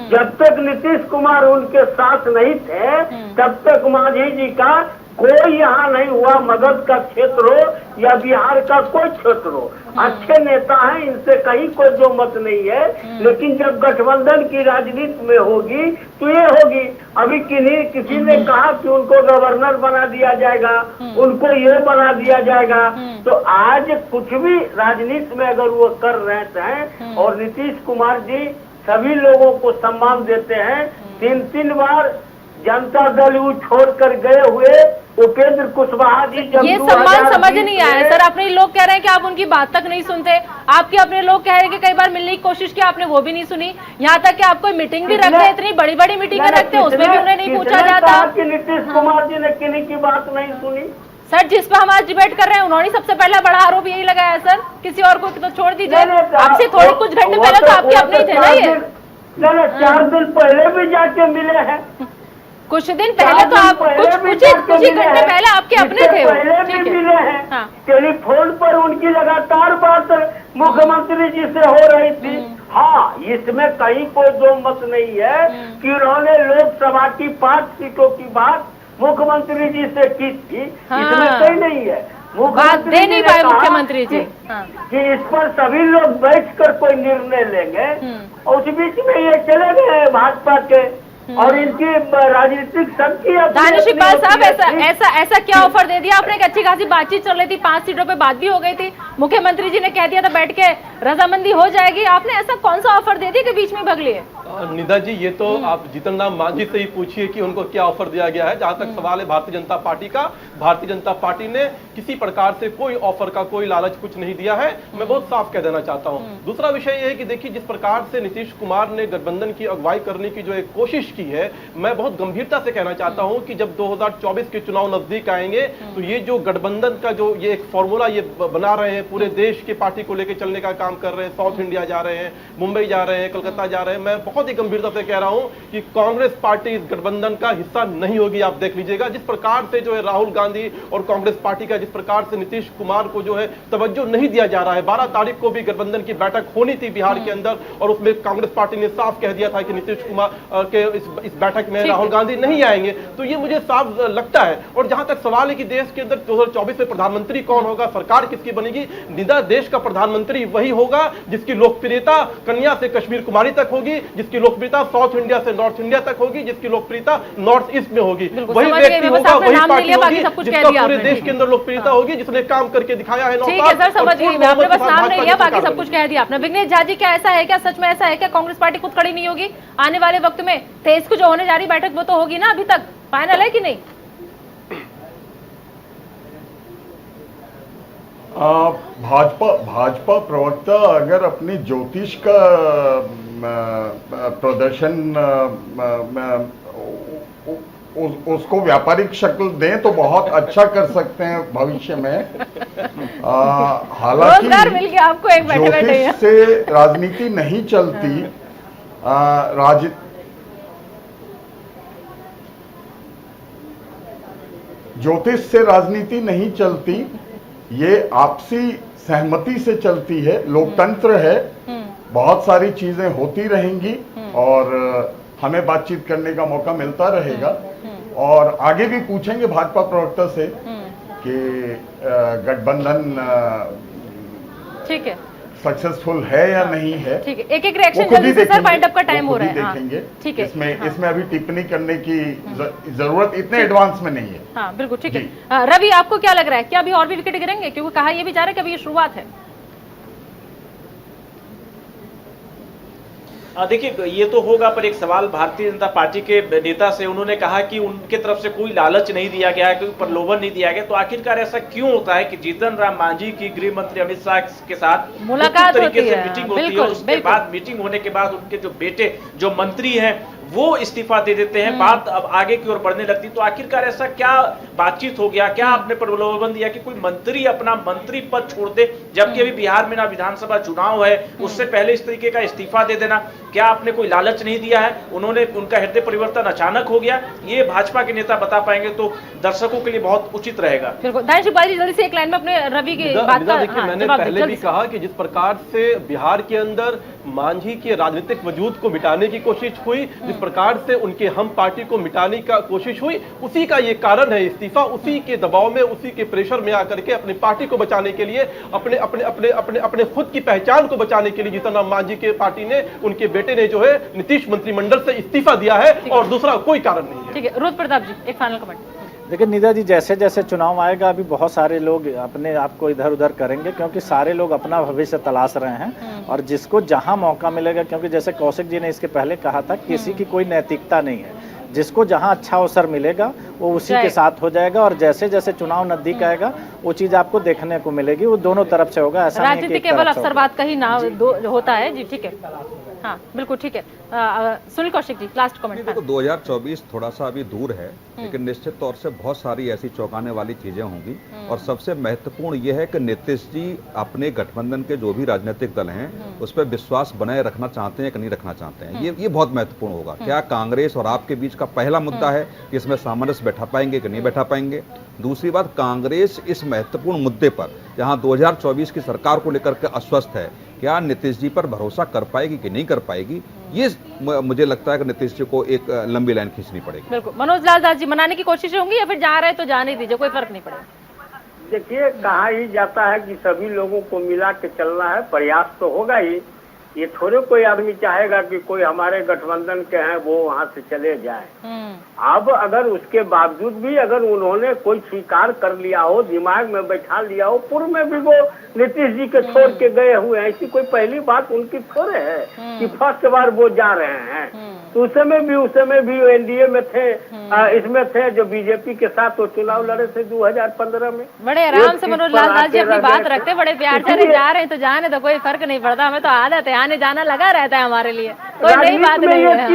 जब तक नीतीश कुमार उनके साथ नहीं थे तब तक मांझी जी का कोई यहाँ नहीं हुआ। मगध का क्षेत्र हो या बिहार का कोई क्षेत्र हो, अच्छे नेता हैं, इनसे कहीं कोई जो मत नहीं है। लेकिन जब गठबंधन की राजनीति में होगी तो ये होगी। अभी किसी ने कहा कि उनको गवर्नर बना दिया जाएगा, उनको ये बना दिया जाएगा। तो आज कुछ भी राजनीति में अगर वो कर रहे हैं और नीतीश कुमार जी सभी लोगों को सम्मान देते हैं। 3 बार जनता दल यू छोड़कर गए हुए उपेंद्र कुशवाहा जी जब ये सम्मान समझ नहीं आया सर। अपने लोग कह रहे हैं कि आप उनकी बात तक नहीं सुनते। आपके अपने लोग कह रहे हैं कि कई बार मिलने की कोशिश की, आपने वो भी नहीं सुनी। यहाँ तक कि आप कोई मीटिंग भी रखते हैं, इतनी बड़ी बड़ी मीटिंगें रखते हैं, उसमें भी उन्हें नहीं पूछा जाता। कि नीतीश कुमार जी ने किन्हीं की बात नहीं सुनी। सर जिस पर हम आज डिबेट कर रहे हैं उन्होंने सबसे पहला बड़ा आरोप यही लगाया है सर। किसी और को तो छोड़ दीजिए, आपसे थोड़ी कुछ घंटे पहले तो आपके अपने ही थे ना ये। 4 दिन पहले भी जाके मिले हैं। कुछ दिन पहले तो आप कुछ ही घंटे पहले आपके अपने थे वो। पहले भी मिले हैं। टेलीफोन पर उनकी लगातार बात मुख्यमंत्री जी से हो रही थी। हाँ, इसमें कहीं कोई दो मत नहीं है कि उन्होंने लोकसभा की 5 सीटों की बात मुख्यमंत्री जी से की थी। इसमें कोई नहीं है। बात दे नहीं पाए मुख्यमंत्री जी कि इस पर सभी लोग बैठकर कोई निर्णय लेंगे। और उस बीच में ये चले गए भाजपा के और इनकी राजनीतिक शक्ति। दानिश इकबाल साहब ऐसा क्या ऑफर दे दिया आपने? एक अच्छी खासी बातचीत चल रही थी, 5 सीटों पे बात भी हो गई थी, मुख्यमंत्री जी ने कह दिया था बैठ के रजामंदी हो जाएगी। आपने ऐसा कौन सा ऑफर दे दिया कि बीच में भाग लिए? निदा जी ये तो आप जीतन राम मांझी से ही पूछिए कि उनको क्या ऑफर दिया गया है। जहां तक सवाल है भारतीय जनता पार्टी का, भारतीय जनता पार्टी ने किसी प्रकार से कोई ऑफर का कोई लालच कुछ नहीं दिया है। मैं बहुत साफ कह देना चाहता हूं। दूसरा विषय यह है कि देखिए जिस प्रकार से नीतीश कुमार ने गठबंधन की अगुवाई करने की जो एक कोशिश की है, मैं बहुत गंभीरता से कहना चाहता हूं कि जब 2024 के चुनाव नजदीक आएंगे तो ये जो गठबंधन का जो ये एक फॉर्मूला ये बना रहे हैं, पूरे देश के पार्टी को लेकर चलने का काम कर रहे हैं, साउथ इंडिया जा रहे हैं, मुंबई जा रहे हैं, कलकत्ता जा रहे हैं, मैं बहुत ही गंभीरता से कह रहा हूं कि कांग्रेस पार्टी इस गठबंधन का हिस्सा नहीं होगी। आप देख लीजिएगा जिस प्रकार से जो है राहुल गांधी और कांग्रेस पार्टी का जिस प्रकार से नीतीश कुमार को जो है तवज्जो नहीं दिया जा रहा है। 12 तारीख को भी गठबंधन की बैठक होनी थी बिहार के अंदर और उसमें कांग्रेस पार्टी ने साफ कह दिया था कि नीतीश कुमार के इस बैठक में राहुल गांधी नहीं आएंगे। तो ये मुझे साफ लगता है। और जहां तक सवाल है कि देश के अंदर 2024 में प्रधानमंत्री कौन होगा, सरकार किसकी बनेगी, निदा देश का प्रधानमंत्री वही होगा जिसकी लोकप्रियता कन्या से कश्मीर कुमारी तक होगी, जिसकी लोकप्रियता साउथ इंडिया से नॉर्थ इंडिया तक होगी, जिसकी लोकप्रियता नॉर्थ ईस्ट में होगी। वही व्यक्ति होगा, वही पार्टी होगी जिसका पूरे देश के अंदर लोकप्रियता होगी, जिसने काम करके दिखाया है। ठीक है सर, समझ गई मैं। आपने बस नाम नहीं लिया, बाकी सब कुछ कह दिया आपने। विघ्नेश झा जी क्या ऐसा है क्या, सच में ऐसा है क्या कांग्रेस पार्टी खुद खड़ी नहीं होगी आने वाले वक्त में? 23 को जो होने जा रही बैठक वो तो होगी ना, अभी तक फाइनल है कि नहीं? भाजपा प्रवक्ता अगर अपनी ज्योतिष का प्रदर्शन उसको व्यापारिक शक्ल दें तो बहुत अच्छा कर सकते हैं भविष्य में। हालांकि ज्योतिष से राजनीति नहीं चलती, ज्योतिष से राजनीति नहीं चलती, ये आपसी सहमति से चलती है। लोकतंत्र है, बहुत सारी चीजें होती रहेंगी और हमें बातचीत करने का मौका मिलता रहेगा और आगे भी पूछेंगे भाजपा प्रवक्ता से कि गठबंधन ठीक है सक्सेसफुल है या नहीं है। ठीक है, एक एक रिएक्शन जल्दी से सर, फाइंड अप का टाइम हो रहा है। देखेंगे ठीक है, इसमें अभी टिप्पणी करने की जरूरत इतने एडवांस में नहीं है। हाँ बिल्कुल ठीक है। रवि, आपको क्या लग रहा है, क्या अभी और भी विकेट गिरेंगे? क्योंकि कहा यह भी जा रहा है कि अभी ये शुरुआत है। देखिए, ये तो होगा, पर एक सवाल भारतीय जनता पार्टी के नेता से, उन्होंने कहा कि उनके तरफ से कोई लालच नहीं दिया गया है, कोई प्रलोभन नहीं दिया गया। तो आखिरकार ऐसा क्यों होता है कि जीतन राम मांझी की गृह मंत्री अमित शाह के साथ मुलाकात तरीके होती से है, मीटिंग होती है, उसके बाद मीटिंग होने के बाद उनके जो बेटे जो मंत्री हैं वो इस्तीफा दे देते हैं, बात अब आगे की ओर बढ़ने लगती। तो आखिरकार ऐसा क्या बातचीत हो गया, क्या आपने प्रलोभन दिया कि कोई मंत्री अपना मंत्री पद छोड़ दे, जबकि अभी बिहार में ना विधानसभा चुनाव है, उससे पहले इस तरीके का इस्तीफा दे देना? क्या आपने कोई लालच नहीं दिया है? उन्होंने, उनका हृदय परिवर्तन अचानक हो गया? ये भाजपा के नेता बता पाएंगे तो दर्शकों के लिए बहुत उचित रहेगा। जल्दी से एक लाइन में अपने रवि की बात का देखिए, मैंने पहले भी कहा कि जिस प्रकार से बिहार के अंदर मांझी के राजनीतिक वजूद को मिटाने की कोशिश हुई, जिस प्रकार से उनके हम पार्टी को मिटाने का कोशिश हुई, उसी का ये कारण है इस्तीफा। उसी के दबाव में, उसी के प्रेशर में आकर के अपनी पार्टी को बचाने के लिए, अपने अपने अपने अपने अपने खुद की पहचान को बचाने के लिए जीतन राम मांझी के पार्टी ने, उनके बेटे ने जो है नीतीश मंत्रिमंडल से इस्तीफा दिया है, और दूसरा कोई कारण नहीं है। ठीक है, रुद्र प्रताप जी एक फाइनल कमेंट। देखिए निदा जी, जैसे जैसे चुनाव आएगा अभी बहुत सारे लोग अपने आप को इधर उधर करेंगे, क्योंकि सारे लोग अपना भविष्य तलाश रहे हैं, और जिसको जहां मौका मिलेगा, क्योंकि जैसे कौशिक जी ने इसके पहले कहा था, किसी की कोई नैतिकता नहीं है, जिसको जहां अच्छा अवसर मिलेगा वो उसी के साथ हो जाएगा, और जैसे जैसे चुनाव नजदीक आएगा वो चीज आपको देखने को मिलेगी, वो दोनों तरफ से होगा। ऐसा राजनीति केवल अवसरवाद का ही ना होता है जी। ठीक है, हाँ बिल्कुल ठीक है। Sunil Kaushik ji last comment. देखो 2024 थोड़ा सा अभी दूर है, लेकिन निश्चित तौर से बहुत सारी ऐसी चौंकाने वाली चीजें होंगी, और सबसे महत्वपूर्ण यह है कि नीतीश जी अपने गठबंधन के जो भी राजनीतिक दल हैं उस पर विश्वास बनाए रखना चाहते हैं कि नहीं रखना चाहते हैं, ये बहुत महत्वपूर्ण होगा। क्या कांग्रेस और आपके बीच का पहला मुद्दा है कि इसमें सामंजस्य बैठा पाएंगे कि नहीं बैठा पाएंगे? दूसरी बात, कांग्रेस इस महत्वपूर्ण मुद्दे पर जहां 2024 की सरकार को लेकर के अस्वस्थ है, क्या नीतीश जी पर भरोसा कर पाएगी कि नहीं कर पाएगी? ये मुझे लगता है कि नीतीश जी को एक लंबी लाइन खींचनी पड़ेगी। बिल्कुल। मनोज लाल दास जी, मनाने की कोशिश होंगी या फिर जा रहे हैं तो जाने दीजिए, कोई फर्क नहीं पड़ेगा? देखिए, कहा ही जाता है कि सभी लोगों को मिला के चलना है, प्रयास तो होगा ही। ये थोड़े कोई आदमी चाहेगा कि कोई हमारे गठबंधन के हैं वो वहाँ से चले जाए। अब अगर उसके बावजूद भी अगर उन्होंने कोई स्वीकार कर लिया हो, दिमाग में बैठा लिया हो, पूर्व में भी वो नीतीश जी के छोड़ के गए हुए हैं, ऐसी कोई पहली बात उनकी थोड़े है कि फर्स्ट बार वो जा रहे हैं। तो उस समय भी एनडीए में थे, इसमें थे जो बीजेपी के साथ वो चुनाव लड़े थे 2015 में। बड़े आराम से मनोज लाल दास जी अपनी बात रखते, बड़े प्यार से जा रहे हैं तो जाने तो कोई फर्क नहीं पड़ता, हमें तो आदत है, आने जाना लगा रहता है हमारे लिए, कोई नई बात नहीं है।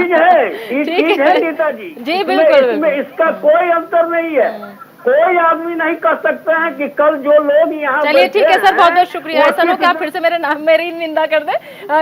ठीक है नेताजी जी बिल्कुल, इसमें इसका कोई अंतर नहीं है। कोई आदमी नहीं कर सकता है कि कल जो लोग यहाँ, चलिए ठीक है सर, बहुत बहुत शुक्रिया। ऐसा हो कि आप फिर से मेरी निंदा कर दे,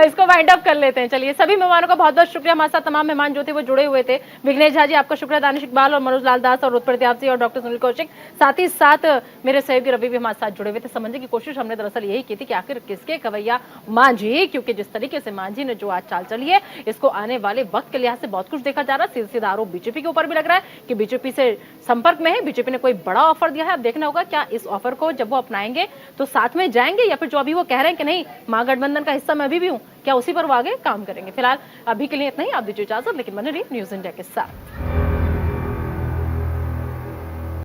इसको वाइंड अप कर लेते हैं। चलिए, सभी मेहमानों का बहुत बहुत शुक्रिया। हमारे साथ तमाम मेहमान जो थे वो जुड़े हुए थे। विघ्नेश झा जी आपका शुक्रिया, दानिश इकबाल और मनोज लाल दास और रुद्र प्रताप जी और डॉक्टर सुनील कौशिक, साथ ही साथ मेरे सहयोगी रवि भी हमारे साथ जुड़े हुए थे। समझने की कोशिश हमने दरअसल यही की थी कि आखिर किसके खवैया मांझी, क्योंकि जिस तरीके से मांझी ने जो आज चाल चली है, इसको आने वाले वक्त के लिहाज से बहुत कुछ देखा जा रहा है। सीधा आरोप बीजेपी के ऊपर भी लग रहा है कि बीजेपी से संपर्क में है, बीजेपी ने कोई बड़ा ऑफर दिया है। अब देखना होगा क्या इस ऑफर को जब वो अपनाएंगे तो साथ में जाएंगे, या फिर जो अभी वो कह रहे हैं कि नहीं महागठबंधन का हिस्सा मैं अभी भी हूं, क्या उसी पर वो आगे काम करेंगे। फिलहाल अभी के लिए इतना ही, आप दीजिए इजाजत, लेकिन बने रहिए न्यूज़ इंडिया के साथ।